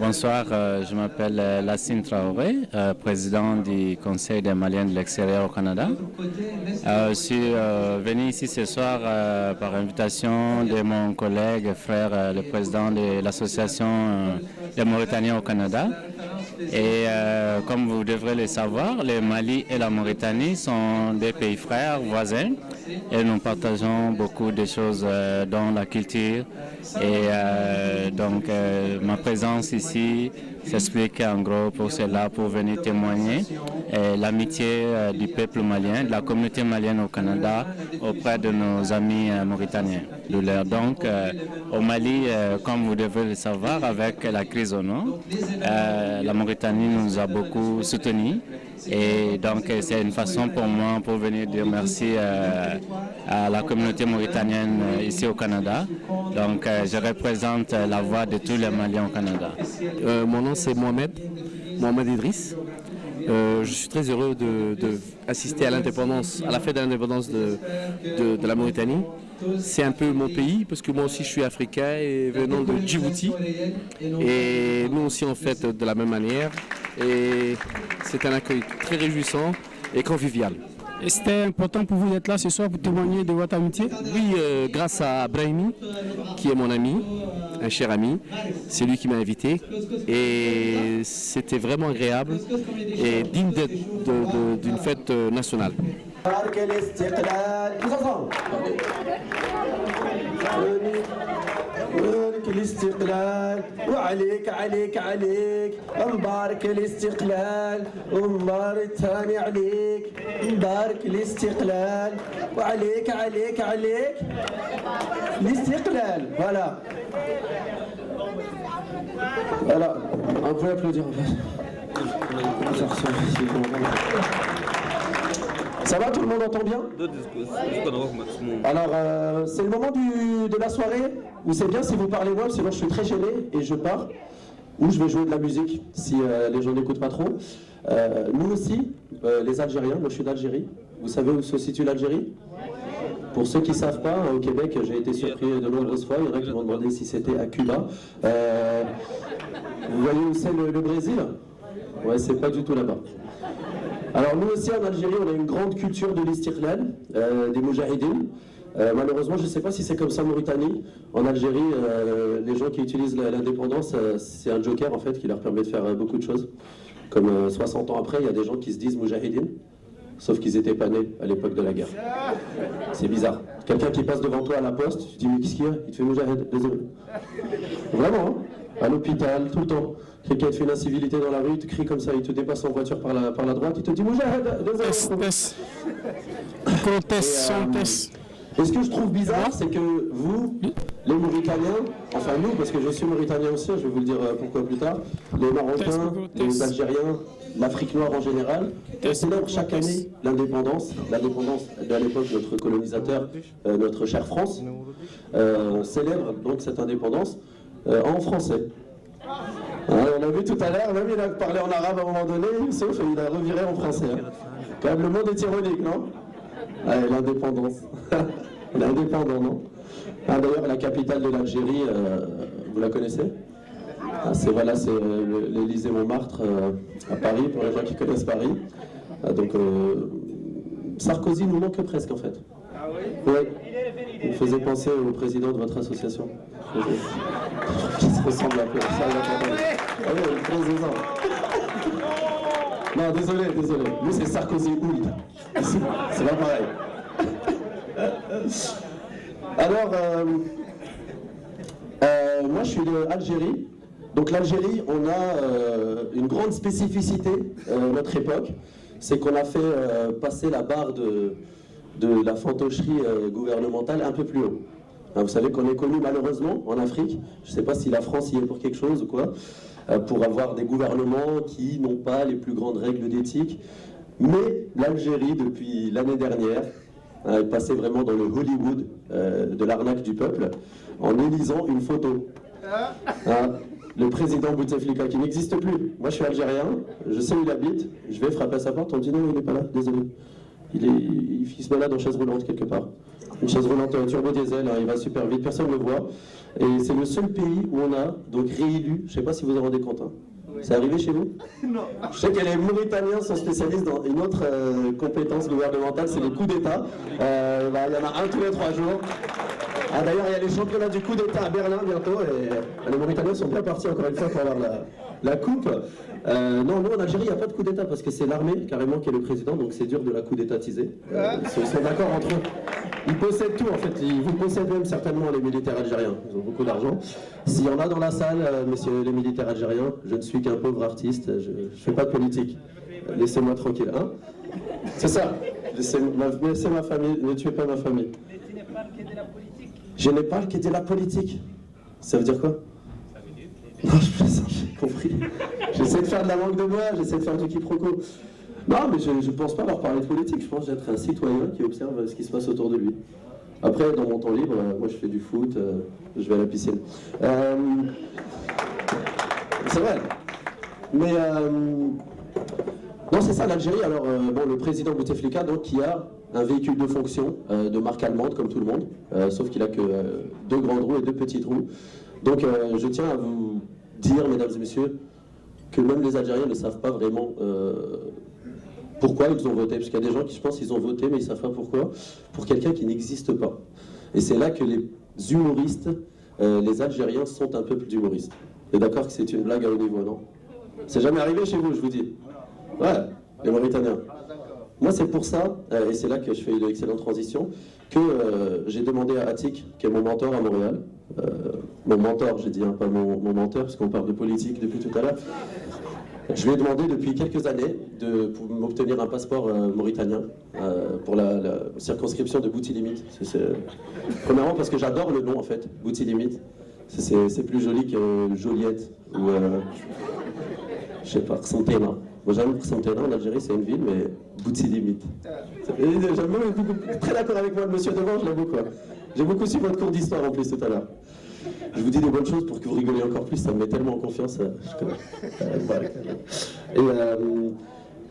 Bonsoir, je m'appelle Lassine Traoré, président du Conseil des Maliens de l'extérieur au Canada. Je suis venu ici ce soir par invitation de mon collègue et frère, le président de l'association des Mauritaniens au Canada. Et comme vous devrez le savoir, le Mali et la Mauritanie sont des pays frères, voisins, et nous partageons beaucoup de choses dans la culture. Et donc ma présence ici s'explique en gros pour cela, pour venir témoigner l'amitié du peuple malien, de la communauté malienne au Canada auprès de nos amis mauritaniens. Donc au Mali, comme vous devez le savoir, avec la crise au nord, la Mauritanie nous a beaucoup soutenus. Et donc c'est une façon pour moi pour venir dire merci à la communauté mauritanienne ici au Canada. Donc je représente la voix de tous les Maliens au Canada.
Mon nom c'est Mohamed Idriss. Je suis très heureux d'assister à l'indépendance, à la fête de l'indépendance de la Mauritanie. C'est un peu mon pays parce que moi aussi je suis africain et venant de Djibouti. Et nous aussi on fête de la même manière. Et c'est un accueil très réjouissant et convivial.
Et c'était important pour vous d'être là ce soir pour témoigner de votre amitié?
Oui, grâce à Brahimi, qui est mon ami, un cher ami. C'est lui qui m'a invité. Et c'était vraiment agréable et digne d'une fête nationale.
مبارك الاستقلال وعليك عليك عليك مبارك الاستقلال وموريتانيا عليك مبارك الاستقلال وعليك عليك عليك الاستقلال voilà voilà on peut applaudir en fait. Ça va, tout le monde entend bien? Alors, c'est le moment de la soirée où c'est bien si vous parlez moins, sinon je suis très gêné et je pars. Ou je vais jouer de la musique si les gens n'écoutent pas trop. Nous aussi, les Algériens, moi je suis d'Algérie. Vous savez où se situe l'Algérie? Pour ceux qui ne savent pas, au Québec, j'ai été surpris de nombreuses fois. Il y en a qui m'ont demandé si c'était à Cuba. Vous voyez où c'est le Brésil? Ouais, c'est pas du tout là-bas. Alors nous aussi en Algérie, on a une grande culture de l'istiqlal, des moujahidines. Malheureusement, je ne sais pas si c'est comme ça en Mauritanie. En Algérie, les gens qui utilisent l'indépendance, c'est un joker en fait qui leur permet de faire beaucoup de choses. Comme 60 ans après, il y a des gens qui se disent moujahidines, sauf qu'ils n'étaient pas nés à l'époque de la guerre. C'est bizarre. Quelqu'un qui passe devant toi à la poste, tu te dis mais qu'est-ce qu'il y a? Il te fait moujahid, désolé. Vraiment, hein, à l'hôpital, tout le temps. Quelqu'un te fait une incivilité dans la rue, il te crie comme ça, il te dépasse en voiture par la droite, il te dit moujahid, désolé. Et ce que je trouve bizarre, c'est que vous, les Mauritaniens, enfin nous, parce que je suis Mauritanien aussi, je vais vous le dire pourquoi plus tard, les Marocains, les Algériens, l'Afrique noire en général, on célèbre chaque année l'indépendance de l'époque de notre colonisateur, notre chère France, célèbre donc cette indépendance en français. On a vu tout à l'heure, même il a parlé en arabe à un moment donné, sauf il a reviré en français. Hein. Quand même le monde est ironique, non? Allez, l'indépendance. L'indépendant, non? Ah, d'ailleurs, la capitale de l'Algérie, vous la connaissez? C'est voilà, c'est l'Élysée Montmartre à Paris, pour les gens qui connaissent Paris. Donc, Sarkozy nous manque presque, en fait. Ah oui? Oui. Il me faisait penser au président de votre association. Qui se ressemble un peu à ça. Ah oui, non, désolé. Lui, c'est Sarkozy Ould. C'est pas pareil. Alors, moi, je suis d'Algérie. Donc, l'Algérie, on a une grande spécificité à notre époque. C'est qu'on a fait passer la barre de la fantocherie gouvernementale un peu plus haut. Vous savez qu'on est connu malheureusement en Afrique, je ne sais pas si la France y est pour quelque chose ou quoi, pour avoir des gouvernements qui n'ont pas les plus grandes règles d'éthique. Mais l'Algérie, depuis l'année dernière, est passée vraiment dans le Hollywood de l'arnaque du peuple en élisant une photo. Le président Bouteflika qui n'existe plus. Moi je suis algérien, je sais où il habite, je vais frapper à sa porte, on me dit non, il n'est pas là, désolé. Il se balade en chaise roulante quelque part. Une chaise roulante turbo diesel, il va super vite, personne ne le voit. Et c'est le seul pays où on a donc réélu, je ne sais pas si vous vous en rendez compte, hein. C'est arrivé chez vous? Non. Je sais que les Mauritaniens sont spécialistes dans une autre compétence gouvernementale, c'est les coups d'État. Il y en a un tous les 3 jours. Ah, d'ailleurs, il y a les championnats du coup d'État à Berlin bientôt, et les Mauritaniens sont bien partis encore une fois pour avoir la coupe. Non, nous en Algérie, il n'y a pas de coup d'État parce que c'est l'armée carrément qui est le président, donc c'est dur de la coup d'Étatiser. Ils sont d'accord entre eux. Ils possèdent tout en fait, ils vous possèdent même certainement les militaires algériens, ils ont beaucoup d'argent. S'il y en a dans la salle, messieurs les militaires algériens, je ne suis qu'un pauvre artiste, je ne fais pas de politique. Laissez-moi tranquille, hein? C'est ça, laissez ma famille, ne tuez pas ma famille. Je n'ai pas que de la politique. Ça veut dire quoi? Non, j'ai compris. J'essaie de faire de la langue de bois, j'essaie de faire du quiproquo. Non, mais je ne pense pas leur parler de politique, je pense être un citoyen qui observe ce qui se passe autour de lui. Après, dans mon temps libre, moi je fais du foot, je vais à la piscine. C'est vrai. Mais non, c'est ça l'Algérie. Alors, bon, le président Bouteflika, donc, qui a un véhicule de fonction de marque allemande, comme tout le monde, sauf qu'il a que 2 grandes roues et 2 petites roues. Donc, je tiens à vous dire, mesdames et messieurs, que même les Algériens ne savent pas vraiment pourquoi ils ont voté. Parce qu'il y a des gens qui, je pense, ils ont voté, mais ils ne savent pas pourquoi, pour quelqu'un qui n'existe pas. Et c'est là que les humoristes, les Algériens, sont un peuple d'humoristes. Vous êtes d'accord que c'est une blague à haut niveau, non? C'est jamais arrivé chez vous, je vous dis. Ouais, les Mauritaniens. Moi, c'est pour ça, et c'est là que je fais une excellente transition, que j'ai demandé à Atik, qui est mon mentor à Montréal, mon mentor, j'ai dit, hein, pas mon menteur, parce qu'on parle de politique depuis tout à l'heure. Je lui ai demandé depuis quelques années de m'obtenir un passeport mauritanien pour la circonscription de Boutilimit. Premièrement parce que j'adore le nom en fait, Boutilimit. C'est plus joli que Joliette ou je sais pas, Rsantena. Moi j'aime Rsantena en Algérie, c'est une ville, mais Boutilimit. Très d'accord avec moi, le monsieur devant, je l'avoue quoi. J'ai beaucoup suivi votre cours d'histoire en plus tout à l'heure. Je vous dis des bonnes choses pour que vous rigoliez encore plus, ça me met tellement en confiance.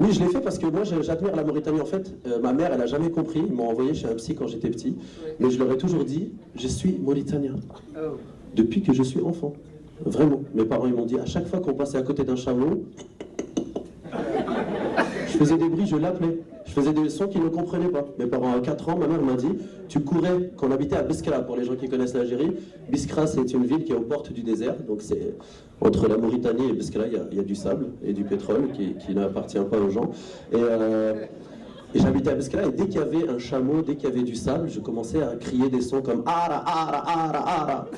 Oui, je l'ai fait parce que moi j'admire la Mauritanie. En fait, ma mère, elle n'a jamais compris, ils m'ont envoyé chez un psy quand j'étais petit, mais je leur ai toujours dit, je suis mauritanien, depuis que je suis enfant. Vraiment, mes parents ils m'ont dit, à chaque fois qu'on passait à côté d'un chameau, je faisais des bruits, je l'appelais. Je faisais des sons qu'ils ne comprenaient pas. Mes parents, à 4 ans, ma mère m'a dit, tu courais, qu'on habitait à Biskra, pour les gens qui connaissent l'Algérie. Biskra, c'est une ville qui est aux portes du désert, donc c'est entre la Mauritanie et Biskra, il y a du sable et du pétrole qui n'appartient pas aux gens. Et j'habitais à Biskra, et dès qu'il y avait un chameau, dès qu'il y avait du sable, je commençais à crier des sons comme ara, ara, ara, ara.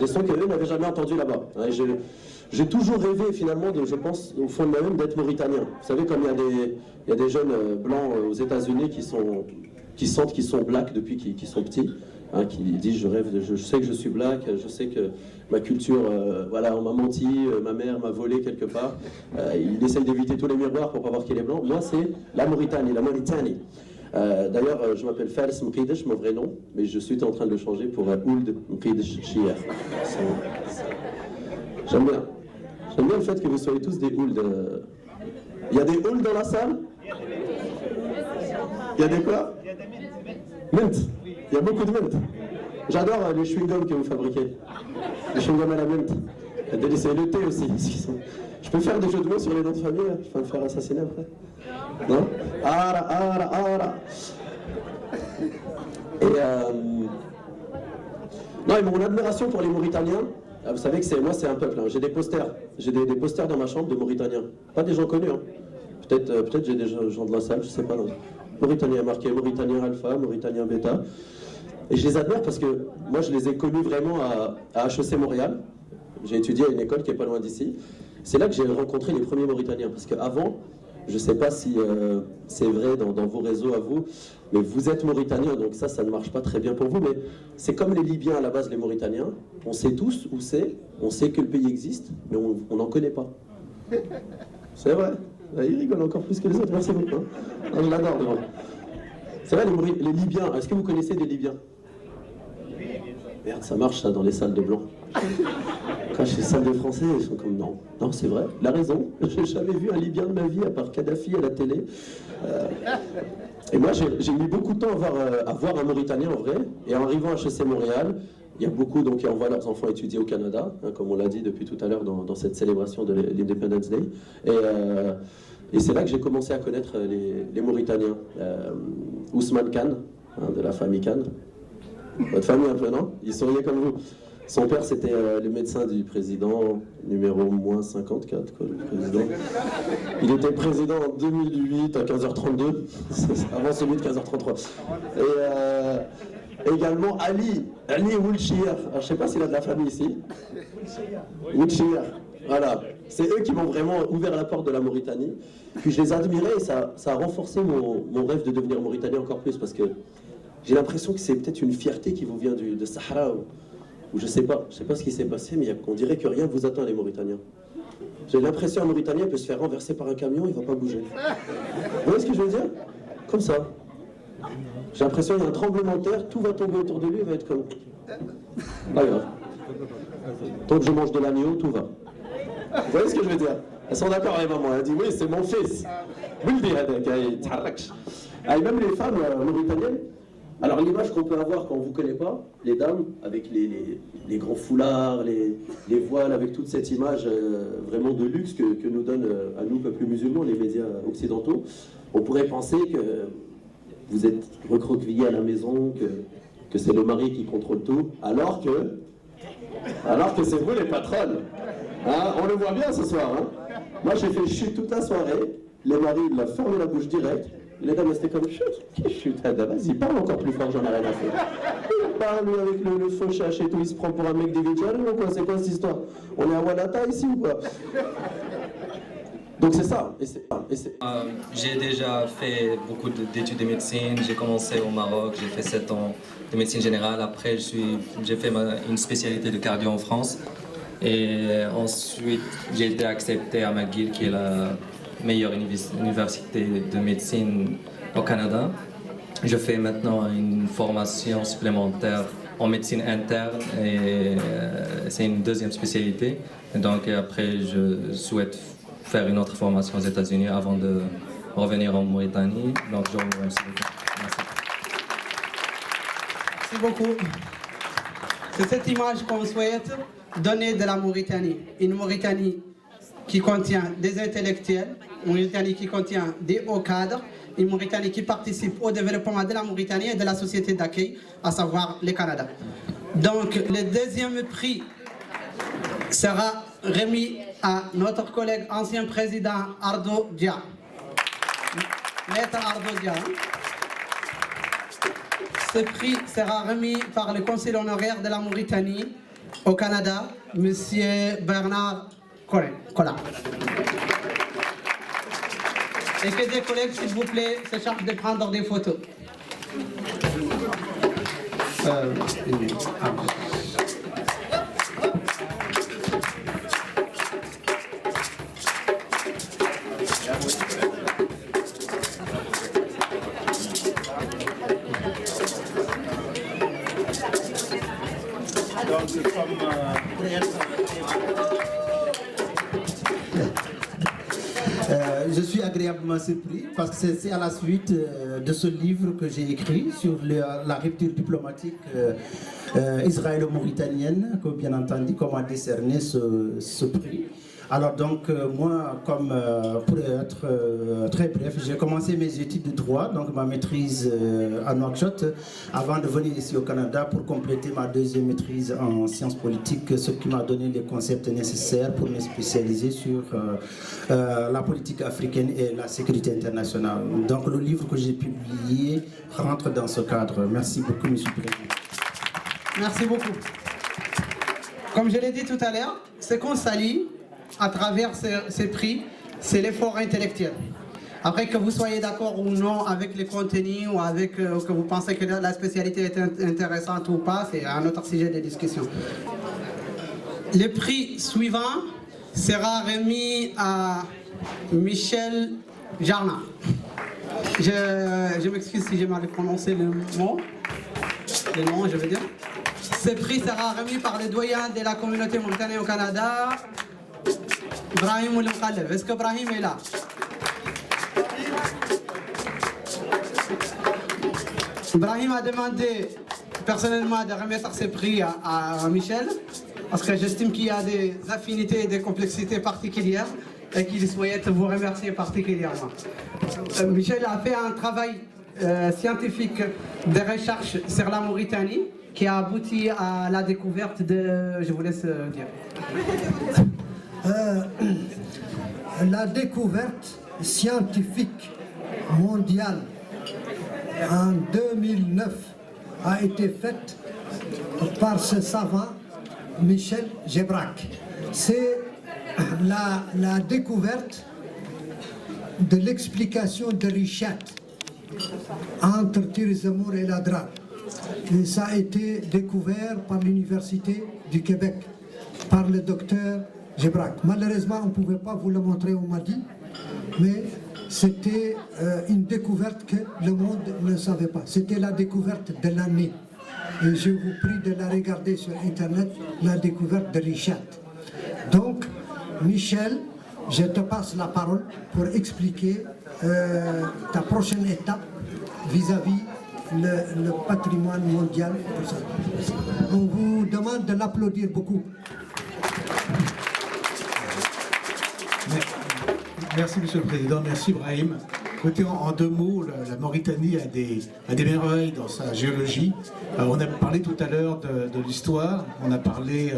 Des sons qu'eux n'avaient jamais entendus là-bas. J'ai toujours rêvé finalement, je pense au fond de moi-même, d'être mauritanien. Vous savez, comme il y a des jeunes blancs aux États-Unis qui sentent qu'ils sont blacks depuis qu'ils sont petits, hein, qui disent je sais que je suis black, je sais que ma culture, voilà, on m'a menti, ma mère m'a volé quelque part. Il essaye d'éviter tous les miroirs pour pas voir qu'il est blanc. Moi, c'est la Mauritanie, la Mauritanie. D'ailleurs, je m'appelle Fals Mkhidesh, mon vrai nom, mais je suis en train de le changer pour Ould Mkhidesh Chier. J'aime bien. J'aime bien le fait que vous soyez tous des Ould. Il y a des Ould dans la salle? Il y a des quoi? Mint. Il y a beaucoup de mint. J'adore les chewing-gums que vous fabriquez. Les chewing-gums à la mint. C'est le thé aussi. Je peux faire des jeux de mots sur les noms de famille? Je peux me faire assassiner après? Non? Ara, ara, ara. Non, et mon admiration pour les Mauritaniens, vous savez que moi c'est un peuple, hein. J'ai des posters. J'ai des posters dans ma chambre de Mauritaniens. Pas des gens connus, hein. Peut-être j'ai des gens de la salle, je sais pas. Non. Mauritanien marqué, Mauritanien alpha, Mauritanien bêta. Et je les admire parce que moi je les ai connus vraiment à HEC Montréal. J'ai étudié à une école qui est pas loin d'ici. C'est là que j'ai rencontré les premiers Mauritaniens. Parce qu'avant, je ne sais pas si c'est vrai dans vos réseaux à vous, mais vous êtes Mauritaniens, donc ça ne marche pas très bien pour vous. Mais c'est comme les Libyens à la base, les Mauritaniens. On sait tous où c'est, on sait que le pays existe, mais on n'en connaît pas. C'est vrai. Il rigole encore plus que les autres, merci beaucoup. Hein. Je l'adore, devant. C'est vrai, les Libyens, est-ce que vous connaissez des Libyens? Merde, ça marche ça dans les salles de blanc. Quand je fais salle de français, ils sont comme non, non c'est vrai, il a raison. J'ai jamais vu un Libyen de ma vie à part Kadhafi à la télé. Et moi j'ai mis beaucoup de temps à voir un Mauritanien en vrai. Et en arrivant à HEC Montréal, il y a beaucoup qui envoient leurs enfants étudier au Canada, hein, comme on l'a dit depuis tout à l'heure dans cette célébration de l'Independence Day. Et c'est là que j'ai commencé à connaître les Mauritaniens. Ousmane Khan, hein, de la famille Khan. Votre famille un peu, non? Il souriait comme vous. Son père, c'était le médecin du président numéro -54, quoi, le président. Il était président en 2008 à 15h32, avant celui de 15h33. Et également Ali Woulchir. Je ne sais pas s'il a de la famille ici. Woulchir, voilà. C'est eux qui m'ont vraiment ouvert la porte de la Mauritanie. Puis je les admirais et ça a renforcé mon rêve de devenir Mauritanien encore plus, parce que j'ai l'impression que c'est peut-être une fierté qui vous vient de Sahara, ou je sais pas ce qui s'est passé, mais on dirait que rien ne vous atteint les Mauritaniens. J'ai l'impression qu'un Mauritanien peut se faire renverser par un camion, il ne va pas bouger. Vous voyez ce que je veux dire? Comme ça. J'ai l'impression qu'il y a un tremblement de terre, tout va tomber autour de lui, il va être comme... Pas grave. Tant que je mange de l'agneau, tout va. Vous voyez ce que je veux dire? Elles sont d'accord les mamans, elles disent oui, c'est mon fils. Et même les femmes mauritaniennes, alors l'image qu'on peut avoir quand on ne vous connaît pas, les dames, avec les grands foulards, les voiles, avec toute cette image vraiment de luxe que nous donnent à nous, peuple musulman, les médias occidentaux, on pourrait penser que vous êtes recroquevillés à la maison, que c'est le mari qui contrôle tout, alors que c'est vous les patronnes. Hein, on le voit bien ce soir. Hein. Moi j'ai fait chute toute la soirée, les maris ils l'ont fermé la bouche direct, les dames restaient comme chute, qui chute, vas-y parle encore plus fort, j'en ai rien à faire. Il parle lui avec le faux chache et tout, il se prend pour un mec d'Ivitchal ou quoi, c'est quoi cette histoire? On est à Walata ici ou quoi? Donc c'est ça.
J'ai déjà fait beaucoup d'études de médecine. J'ai commencé au Maroc, j'ai fait 7 ans de médecine générale. Après, j'ai fait une spécialité de cardio en France. Et ensuite, j'ai été accepté à McGill, qui est la meilleure université de médecine au Canada. Je fais maintenant une formation supplémentaire en médecine interne et c'est une deuxième spécialité. Et donc après, je souhaite faire une autre formation aux États-Unis avant de revenir en Mauritanie. Donc je vous remercie beaucoup.
Merci beaucoup. C'est cette image qu'on souhaite donner de la Mauritanie. Une Mauritanie qui contient des intellectuels, une Mauritanie qui contient des hauts cadres, une Mauritanie qui participe au développement de la Mauritanie et de la société d'accueil, à savoir le Canada. Donc le deuxième prix sera remis à notre collègue ancien président Ardo Dia. Maître Ardo Dia. Ce prix sera remis par le conseil honoraire de la Mauritanie au Canada, M. Bernard Collat. Et que des collègues, s'il vous plaît, se chargent de prendre des photos.
Je suis agréablement surpris parce que c'est à la suite de ce livre que j'ai écrit sur la rupture diplomatique israélo-mauritanienne que bien entendu qu'on m'a décerné ce prix. Alors donc moi, comme pour être très bref, j'ai commencé mes études de droit, donc ma maîtrise à Nouakchott, avant de venir ici au Canada pour compléter ma deuxième maîtrise en sciences politiques, ce qui m'a donné les concepts nécessaires pour me spécialiser sur la politique africaine et la sécurité internationale. Donc le livre que j'ai publié rentre dans ce cadre. Merci beaucoup, M. le Président.
Merci beaucoup. Comme je l'ai dit tout à l'heure, ce qu'on salue à travers ces prix, c'est l'effort intellectuel. Après que vous soyez d'accord ou non avec les contenus ou avec que vous pensez que la spécialité est intéressante ou pas, c'est un autre sujet de discussion. Le prix suivant sera remis à Michel Jarna. Je m'excuse si j'ai mal prononcé le nom, je veux dire. Ce prix sera remis par le doyen de la communauté mauritanienne au Canada, Brahim Oulemkhalef. Est-ce que Brahim est là? Brahim a demandé personnellement de remettre ce prix à Michel, parce que j'estime qu'il y a des affinités et des complexités particulières et qu'il souhaite vous remercier particulièrement. Michel a fait un travail scientifique de recherche sur la Mauritanie qui a abouti à la découverte de... Je vous laisse dire.
La découverte scientifique mondiale en 2009 a été faite par ce savant Michel Gebrak. C'est la découverte de l'explication de Richat entre Tirzemmour et la drague. Et ça a été découvert par l'Université du Québec, par le docteur Gebrak. Malheureusement, on ne pouvait pas vous le montrer, on m'a dit, mais c'était une découverte que le monde ne savait pas. C'était la découverte de l'année. Et je vous prie de la regarder sur Internet, la découverte de Richat. Donc, Michel, je te passe la parole pour expliquer ta prochaine étape vis-à-vis le patrimoine mondial. On vous demande de l'applaudir beaucoup.
Merci Monsieur le Président, merci Brahim. Écoutez, en deux mots, la Mauritanie a des merveilles dans sa géologie. On a parlé tout à l'heure de l'histoire, on a parlé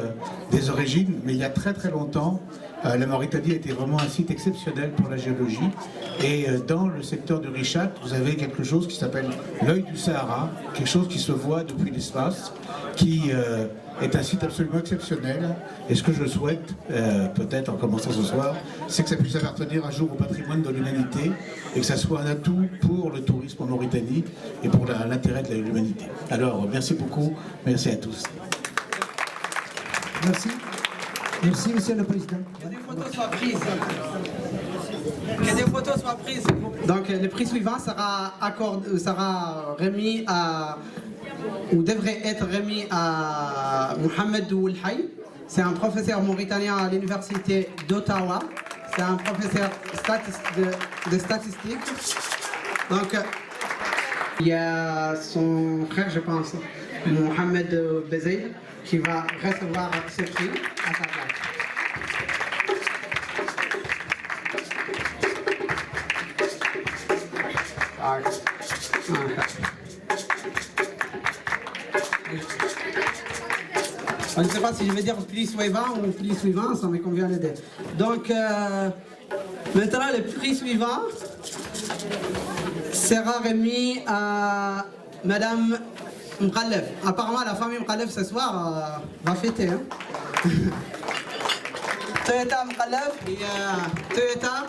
des origines, mais il y a très très longtemps, la Mauritanie a été vraiment un site exceptionnel pour la géologie. Et dans le secteur de Richat, vous avez quelque chose qui s'appelle l'œil du Sahara, quelque chose qui se voit depuis l'espace, qui est un site absolument exceptionnel. Et ce que je souhaite, peut-être en commençant ce soir, c'est que ça puisse appartenir un jour au patrimoine de l'humanité et que ça soit un atout pour le tourisme en Mauritanie et pour l'intérêt de l'humanité. Alors, merci beaucoup, merci à tous.
Merci. Merci, Monsieur le Président.
Que des photos soient prises. Que des photos soient prises. Donc, le prix suivant sera remis à, ou devrait être remis à Mohamed Oulhay. C'est un professeur mauritanien à l'université d'Ottawa. C'est un professeur de statistiques. Donc, il y a son frère, je pense, Mohamed Bezeil, qui va recevoir ce prix à sa place. Je ne sais pas si je vais dire prix suivant ou prix suivant, ça me convient les deux. Donc, maintenant, le prix suivant sera remis à Madame Mkhalef. Apparemment, la famille Mkhalef ce soir va fêter. Hein? Toyota Mkhalef, Toyota,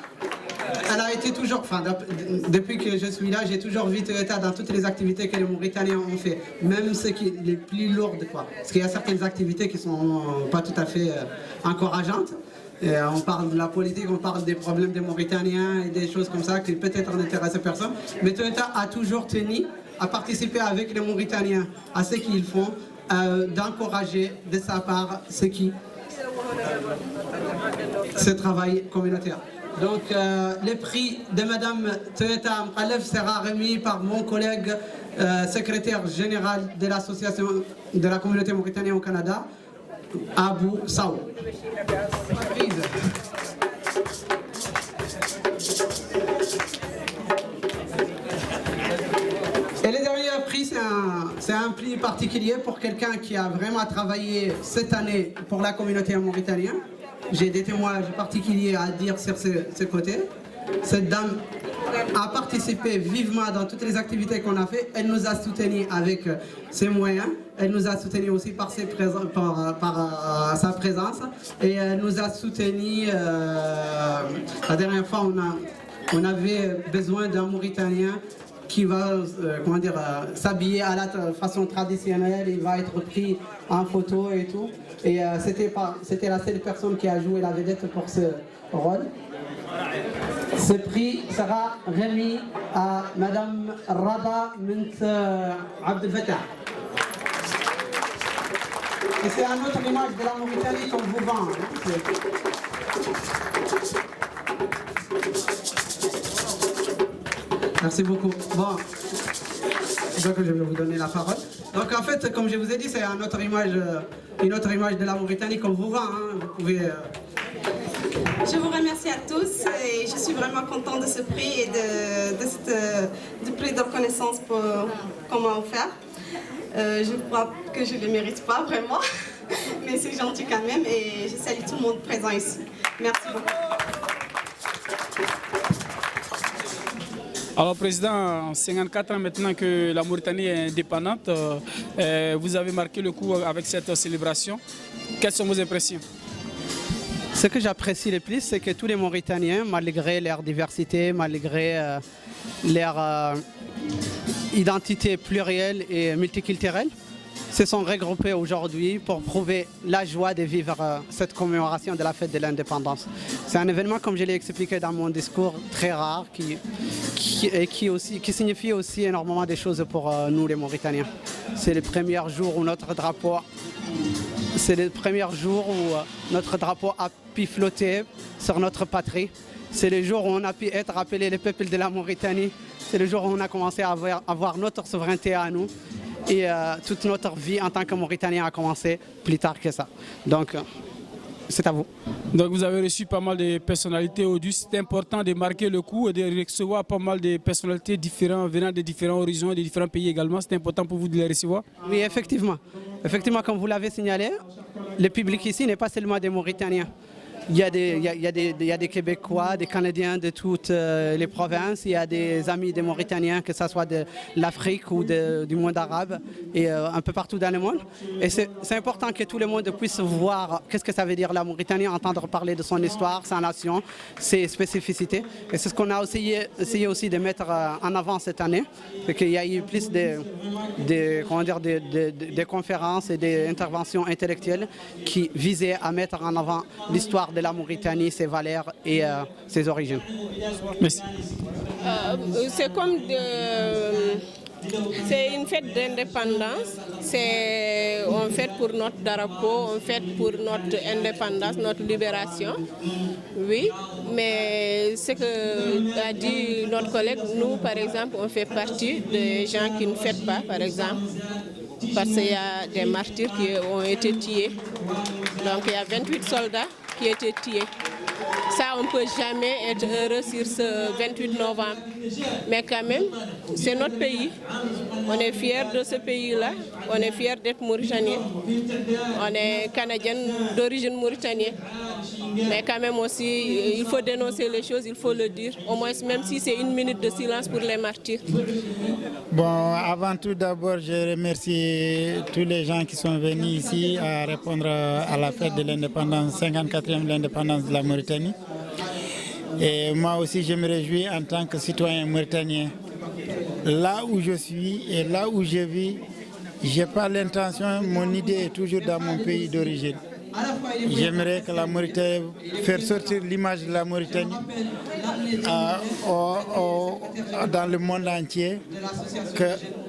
elle a été toujours, enfin, depuis que je suis là, j'ai toujours vu Toyota dans toutes les activités que les Mauritaniens ont fait, même ceux qui les plus lourdes, quoi. Parce qu'il y a certaines activités qui sont pas tout à fait encourageantes. Et on parle de la politique, on parle des problèmes des Mauritaniens et des choses comme ça qui peut-être n'intéressent personne. Mais Toyota a toujours tenu à participer avec les Mauritaniens à ce qu'ils font, d'encourager de sa part ce travail communautaire. Donc le prix de Madame Toyota Mkhalef sera remis par mon collègue secrétaire général de l'association de la communauté mauritanienne au Canada, Abou Saou. Et le dernier prix, c'est un prix particulier pour quelqu'un qui a vraiment travaillé cette année pour la communauté mauritanienne. J'ai des témoignages particuliers à dire sur ce côté. Cette dame a participé vivement dans toutes les activités qu'on a fait. Elle nous a soutenus avec ses moyens. Elle nous a soutenus aussi par sa présence. Et elle nous a soutenus. La dernière fois, on avait besoin d'un Mauritanien qui va s'habiller à la façon traditionnelle, il va être pris en photo et tout. Et c'était la seule personne qui a joué la vedette pour ce rôle. Ce prix sera remis à Madame Rada Mint Abdel Fattah. Et c'est une autre image de la Mauritanie qu'on vous vend. Merci beaucoup. Bon, donc je vais vous donner la parole. Donc en fait, comme je vous ai dit, c'est une autre image de la Mauritanie qu'on vous vend. Hein. Vous pouvez...
Je vous remercie à tous et je suis vraiment contente de ce prix et du prix de reconnaissance qu'on m'a offert. Je crois que je ne le mérite pas vraiment, mais c'est gentil quand même et je salue tout le monde présent ici. Merci beaucoup.
Alors Président, 54 ans maintenant que la Mauritanie est indépendante, vous avez marqué le coup avec cette célébration. Quelles sont vos impressions?
Ce que j'apprécie le plus, c'est que tous les Mauritaniens, malgré leur diversité, malgré leur identité plurielle et multiculturelle, se sont regroupés aujourd'hui pour prouver la joie de vivre cette commémoration de la fête de l'indépendance. C'est un événement, comme je l'ai expliqué dans mon discours, très rare qui signifie aussi énormément de choses pour nous les Mauritaniens. C'est le premier jour où notre drapeau a pu flotter sur notre patrie. C'est le jour où on a pu être appelé le peuple de la Mauritanie. C'est le jour où on a commencé à avoir notre souveraineté à nous. Et toute notre vie en tant que Mauritanien a commencé plus tard que ça. Donc, c'est à vous.
Donc vous avez reçu pas mal de personnalités aujourd'hui. C'est important de marquer le coup et de recevoir pas mal de personnalités différentes venant de différents horizons et de différents pays également. C'est important pour vous de les recevoir?
Oui, effectivement. Effectivement, comme vous l'avez signalé, le public ici n'est pas seulement des Mauritaniens. Il y a des Québécois, des Canadiens de toutes les provinces, il y a des amis des Mauritaniens, que ce soit de l'Afrique ou du monde arabe et un peu partout dans le monde. Et c'est important que tout le monde puisse voir qu'est-ce que ça veut dire la Mauritanie, entendre parler de son histoire, sa nation, ses spécificités. Et c'est ce qu'on a essayé aussi de mettre en avant cette année, c'est qu'il y a eu plus de conférences et d'interventions intellectuelles qui visaient à mettre en avant l'histoire de la Mauritanie, ses valeurs et ses origines.
Merci.
C'est comme c'est une fête d'indépendance. On fête pour notre drapeau, on fête pour notre indépendance, notre libération. Oui, mais ce que a dit notre collègue, nous par exemple, on fait partie des gens qui ne fêtent pas, par exemple. Parce qu'il y a des martyrs qui ont été tués. Donc il y a 28 soldats qui ont été tués. Ça, on ne peut jamais être heureux sur ce 28 novembre. Mais quand même, c'est notre pays. On est fiers de ce pays-là. On est fiers d'être Mauritanien. On est Canadien d'origine mauritanienne. Mais quand même aussi, il faut dénoncer les choses, il faut le dire. Au moins, même si c'est 1 minute de silence pour les martyrs.
Bon, avant tout d'abord, je remercie tous les gens qui sont venus ici à répondre à la fête de l'indépendance, 54e de l'indépendance de la Mauritanie. Et moi aussi, je me réjouis en tant que citoyen mauritanien. Là où je suis et là où je vis, je n'ai pas l'intention, mon idée est toujours dans mon pays d'origine. J'aimerais que la Mauritanie, faire sortir l'image de la Mauritanie dans le monde entier, que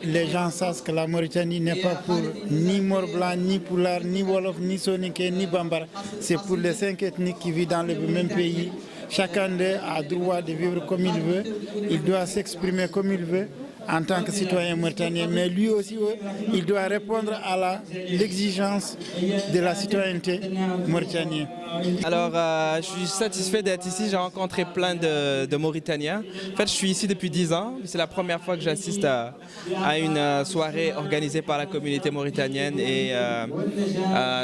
les gens sachent que la Mauritanie n'est pas pour ni Mort-Blanc, ni Poulard, ni Wolof, ni Soninké, ni Bambara. C'est pour les 5 ethnies qui vivent dans le même pays. Chacun d'eux a droit de vivre comme il veut, il doit s'exprimer comme il veut en tant que citoyen mauritanien, mais lui aussi, il doit répondre à l'exigence de la citoyenneté mauritanienne.
Alors, je suis satisfait d'être ici. J'ai rencontré plein de Mauritaniens. En fait, je suis ici depuis 10 ans. C'est la première fois que j'assiste à une soirée organisée par la communauté mauritanienne et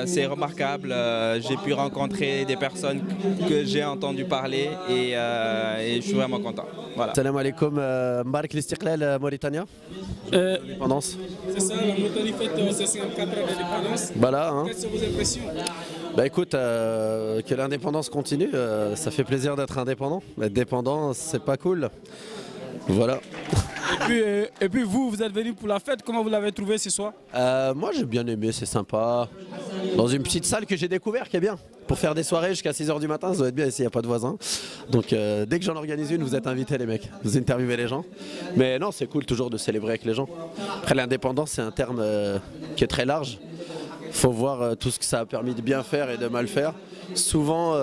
c'est remarquable. J'ai pu rencontrer des personnes que j'ai entendu parler et je suis vraiment content. Voilà.
Salam alaikum, Mbarak l'Istiqlal Mauritania. Indépendance.
C'est ça, la Mauritanie fête ses 54 ans d'indépendance.
Voilà, hein.
Quelles sont vos impressions?
Bah écoute, que l'indépendance continue, ça fait plaisir d'être indépendant. Être dépendant, c'est pas cool. Voilà.
Et puis vous êtes venu pour la fête, comment vous l'avez trouvé ce soir?
Moi j'ai bien aimé, c'est sympa. Dans une petite salle que j'ai découvert qui est bien. Pour faire des soirées jusqu'à 6 h du matin, ça doit être bien ici, il n'y a pas de voisins. Donc dès que j'en organise une, vous êtes invités les mecs. Vous interviewez les gens. Mais non, c'est cool toujours de célébrer avec les gens. Après l'indépendance, c'est un terme qui est très large. faut voir tout ce que ça a permis de bien faire et de mal faire. Souvent,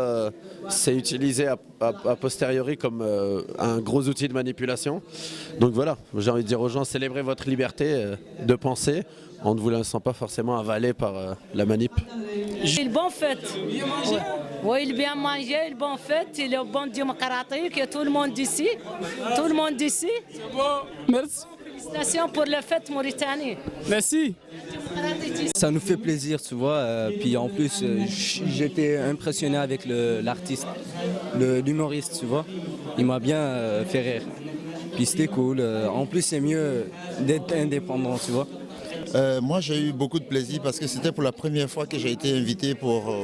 c'est utilisé a posteriori comme un gros outil de manipulation. Donc voilà, j'ai envie de dire aux gens, célébrez votre liberté de penser en ne vous laissant pas forcément avaler par la manip.
Il bon fête. Oui, il bien mangé, il bon fête, il est bon démocratique, et tout le monde ici. Tout le monde ici.
C'est bon, merci.
Félicitations pour la fête Mauritanie.
Merci.
Ça nous fait plaisir, tu vois. Puis en plus, j'étais impressionné avec l'artiste, l'humoriste, tu vois. Il m'a bien fait rire. Puis c'était cool. En plus, c'est mieux d'être indépendant, tu vois.
Moi, j'ai eu beaucoup de plaisir parce que c'était pour la première fois que j'ai été invité pour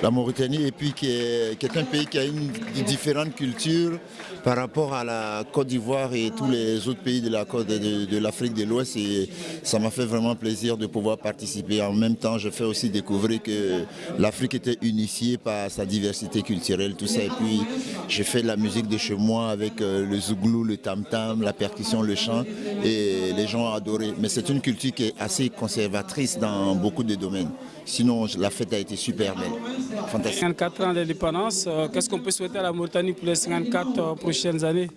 la Mauritanie et puis qui est un pays qui a une différente culture par rapport à la Côte d'Ivoire et tous les autres pays de l'Afrique de l'Ouest. Et ça m'a fait vraiment plaisir de pouvoir participer. En même temps, je fais aussi découvrir que l'Afrique était unifiée par sa diversité culturelle, tout ça. Et puis, j'ai fait de la musique de chez moi avec le zouglou, le tam-tam, la percussion, le chant. Et les gens ont adoré. Mais c'est une culture qui est assez conservatrice dans beaucoup de domaines. Sinon, la fête a été super belle. Fantastique.
54 ans d'indépendance, qu'est-ce qu'on peut souhaiter à la Mauritanie pour les 54 prochaines années?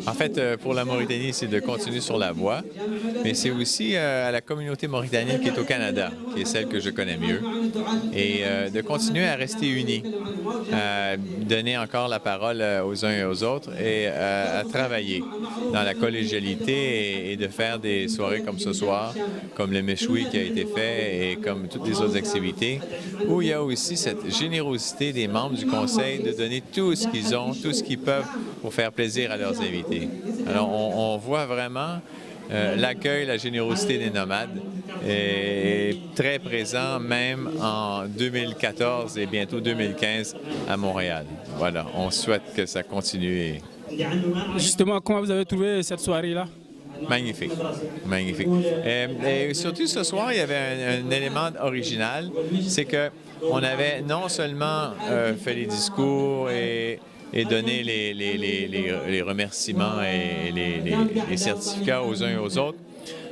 En fait, pour la Mauritanie, c'est de continuer sur la voie, mais c'est aussi à la communauté mauritanienne qui est au Canada, qui est celle que je connais mieux, et de continuer à rester unis, à donner encore la parole aux uns et aux autres et à travailler dans la collégialité et de faire des soirées comme ce soir, comme le Méchoui qui a été fait et comme toutes les autres activités, où il y a aussi cette générosité des membres du Conseil de donner tout ce qu'ils ont, tout ce qu'ils peuvent pour faire plaisir à leurs invités. Alors on voit vraiment l'accueil, la générosité des nomades est très présent même en 2014 et bientôt 2015 à Montréal. Voilà, on souhaite que ça continue.
Justement, comment vous avez trouvé cette soirée-là?
Magnifique, magnifique. Et surtout ce soir, il y avait un élément original, c'est qu'on avait non seulement fait les discours et donné les remerciements et les certificats aux uns et aux autres,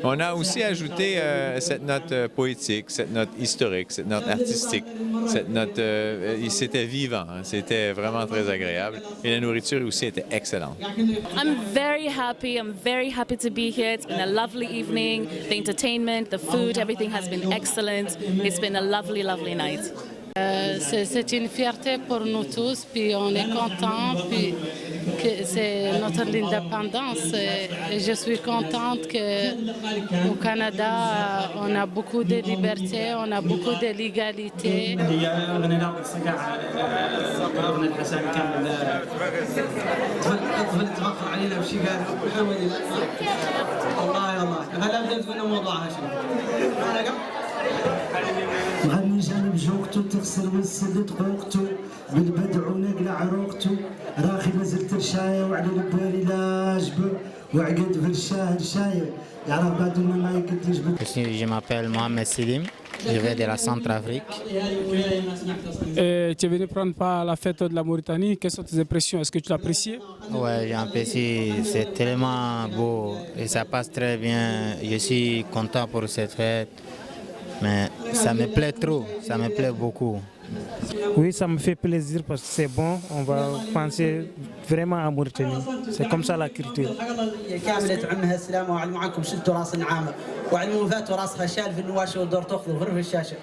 on a aussi ajouté cette note poétique, cette note historique, cette note artistique, cette note... c'était vivant, hein, c'était vraiment très agréable. Et la nourriture aussi était excellente.
I'm very happy to be here. It's been a lovely evening. The entertainment, the food, everything has been excellent. It's been a lovely, lovely night.
C'est une fierté pour nous tous, puis on est contents, puis que c'est notre indépendance. Et je suis contente qu'au Canada, on a beaucoup de liberté, on a beaucoup de l'égalité.
غني جانب جوقتو تغسل ويسل دقوقتو بالبدع ونقلع عروقتو راخي مازلت رشاية وعلى البالي لاجبو وعقد في الشاهر شاية يعرف بعد ما يقديش
Je m'appelle Mohamed Selim, je viens de la Centrafrique.
Et tu es venu prendre part à la fête de la Mauritanie, quelles sont tes impressions? Est-ce que tu l'apprécies?
Oui, j'apprécie, c'est tellement beau et ça passe très bien. Je suis content pour cette fête. Mais ça me plaît trop, ça me plaît beaucoup.
Oui, ça me fait plaisir parce que c'est bon, on va penser vraiment à Mauritanie. C'est comme ça la culture.
كاملة عمها السلامة وعلموا عنكم شلتوا راس النعامة وعلموا فاتوا راسها شال في النواشة والدور تاخذوا غير في الشاشة.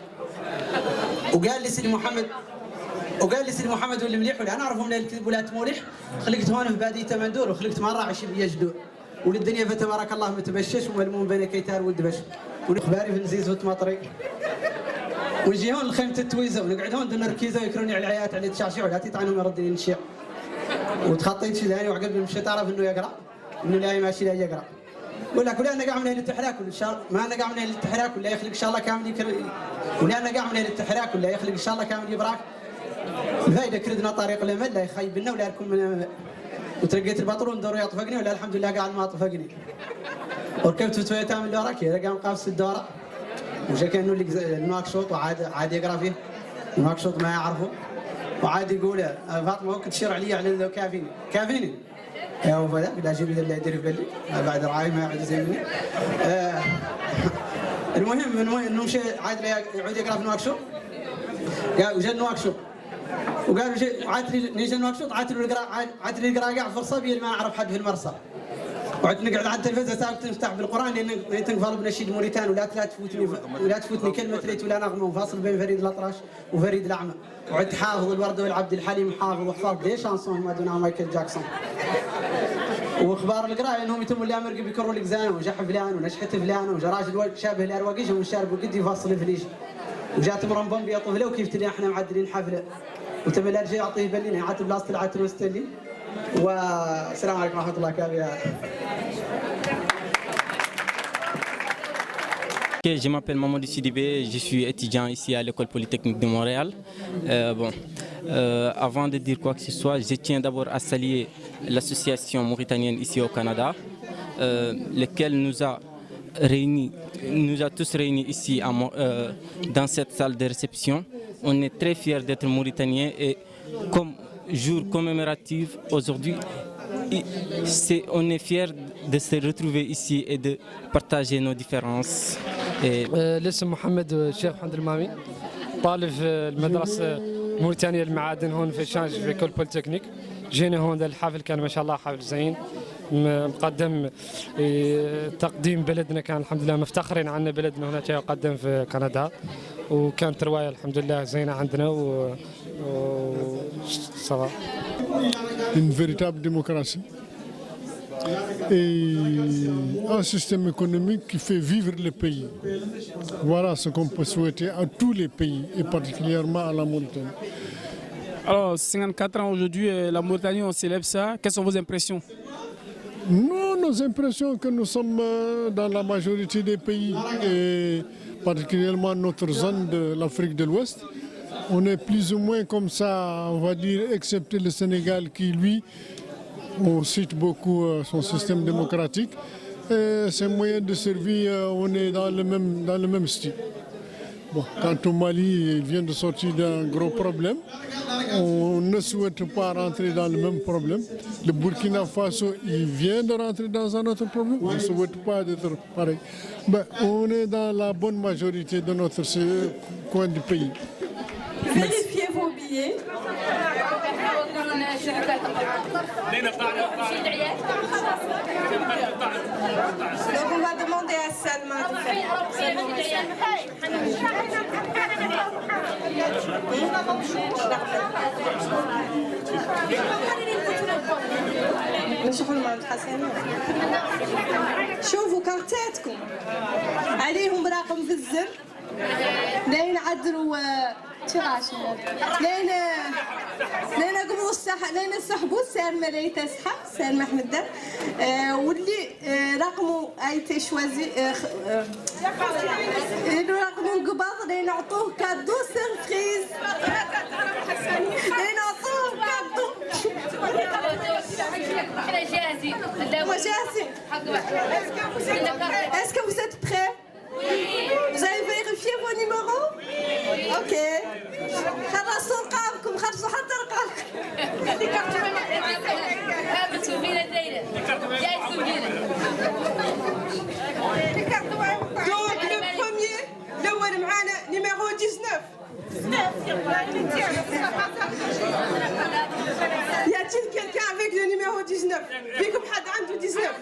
وقال لي سيدي محمد واللي مليح ولا انا اعرفهم من الكذب ولا تمولح خلقت هون في بادية مندور وخلقت مرة عشي بيجدور وللدنيا فتبارك الله متبشش وملموم بين كيتار والدبش ونخباري في النزيز والطماطري ونجي هون لخيمة التويزة ونقعد هون دون ركيزة ويكروني على العيات على تشعشع ولا تطعنهم يردني نشيع وتخطيت شي ثاني وعقب مشيت تعرف انه يقرا انه لا ماشي لا يقرا يقول لك ولا انا قاعد من اهل التحراك ولا ان شاء الله ما انا قاعد من اهل التحراك ولا يخلق ان شاء الله كامل ولا انا قاعد من اهل التحراك ولا يخلق ان شاء الله كامل يبراك الفايده كردنا طريق الامل لا يخيب لنا ولا يركم من وترقيت البطرون دور يطفقني ولا الحمد لله قاعد ما طفقني وركبت تويوتا من اللي وراك قام قافز الدوره وجا كانه اللي نواكشوط وعاد يقرا فيه نواكشوط ما يعرفه وعاد يقول فاطمه ممكن تشير علي على كافيني يا هو ذاك لا جيب لي اللي يدير في بالي بعد رعاي ما يعد زي مني المهم نمشي عاد يعود يقرا في نواكشوط وجا نواكشوط وقالوا عاد نيجي نواكشوط عاد يقرا كاع فرصه بين ما نعرف حد في المرسى وعد نقعد على التلفزه ساعه تفتح بالقران لان تنفضل بنشيد موريتان ولا تفوتني كلمه ريت ولا نغمه فاصل بين فريد الأطرش وفريد الاعمى وعد حافظ الورده والعبد الحليم حافظ وحفظ دي شانسون ما دون مايكل جاكسون واخبار القراءه انهم يتموا اللي امريكا بيكروا لك زان وجح فلان ونشحت فلان وجا راجل شابه الارواقيش والشارب وقد يفصل فليش وجات مرم بومبي طفله وكيف تلي احنا معدلين حفله وتم الارجع يعطيه بلينا عاد بلاصه العتر وستلي والسلام عليكم ورحمه الله وبركاته.
Je m'appelle Mamadou Sidibé, je suis étudiant ici à l'école polytechnique de Montréal. Avant de dire quoi que ce soit, je tiens d'abord à saluer l'association mauritanienne ici au Canada, laquelle nous a tous réunis ici dans cette salle de réception. On est très fiers d'être Mauritaniens et comme jour commémoratif aujourd'hui, on est fiers de se retrouver ici et de partager nos différences.
الاسم محمد الشيخ محمد المامي طالب في المدرسة الموريتانية للمعادن هون في شانج في كل بوليتكنيك. جينا هون الحفل كان ما شاء الله حفل زين مقدم تقديم بلدنا كان الحمد لله مفتخرين عنا بلدنا هنا يقدم في كندا وكانت رواية الحمد لله زينة عندنا صراحة.
Une véritable démocratie et un système économique qui fait vivre le pays. Voilà ce qu'on peut souhaiter à tous les pays et particulièrement à la Mauritanie.
Alors, 54 ans aujourd'hui, la Mauritanie, on célèbre ça. Quelles sont vos impressions?
Nos impressions que nous sommes dans la majorité des pays et particulièrement notre zone de l'Afrique de l'Ouest. On est plus ou moins comme ça, on va dire, excepté le Sénégal qui, lui, on cite beaucoup son système démocratique. Ses moyens de survie, on est dans le même style. Bon, quant au Mali, il vient de sortir d'un gros problème. On ne souhaite pas rentrer dans le même problème. Le Burkina Faso, il vient de rentrer dans un autre problème. On ne souhaite pas d'être pareil. Ben, on est dans la bonne majorité de notre coin du pays.
Vérifiez vos billets. Donc on va demander à Salma de faire. شوفوا كارتاتكم عليهم رقم في الزر لين عدلوا لين قبضوا السحب لين سحبوا سالمة لي تسحب سالمة حمدة واللي رقمه ايتي شوازي رقمه انقبض لين عطوه كادو سيرفريز لين عطوه كادو احنا جاهزين جاهزين Est-ce que vous êtes prêts? Vous avez vérifié vos numéros? Ok. خلصوا رقابكم خلصوا حتى رقابكم. Donc le premier, الأول معانا numéro 19. Y a-t-il quelqu'un avec le numéro 19? بيكم حد عنده 19؟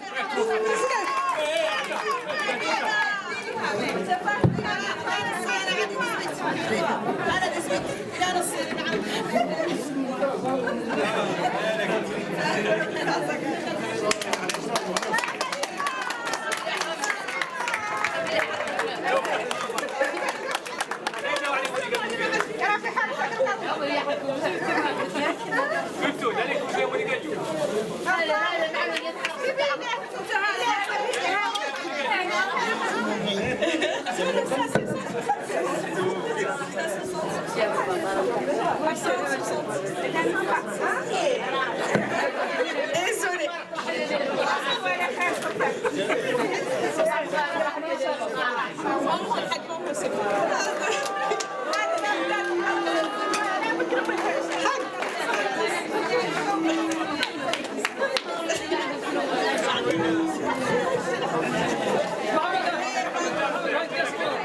1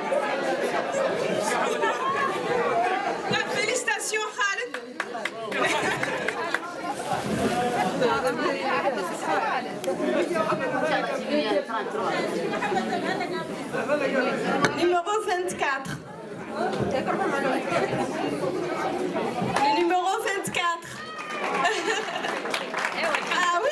Numéro 24. Le numéro 24. Ah oui.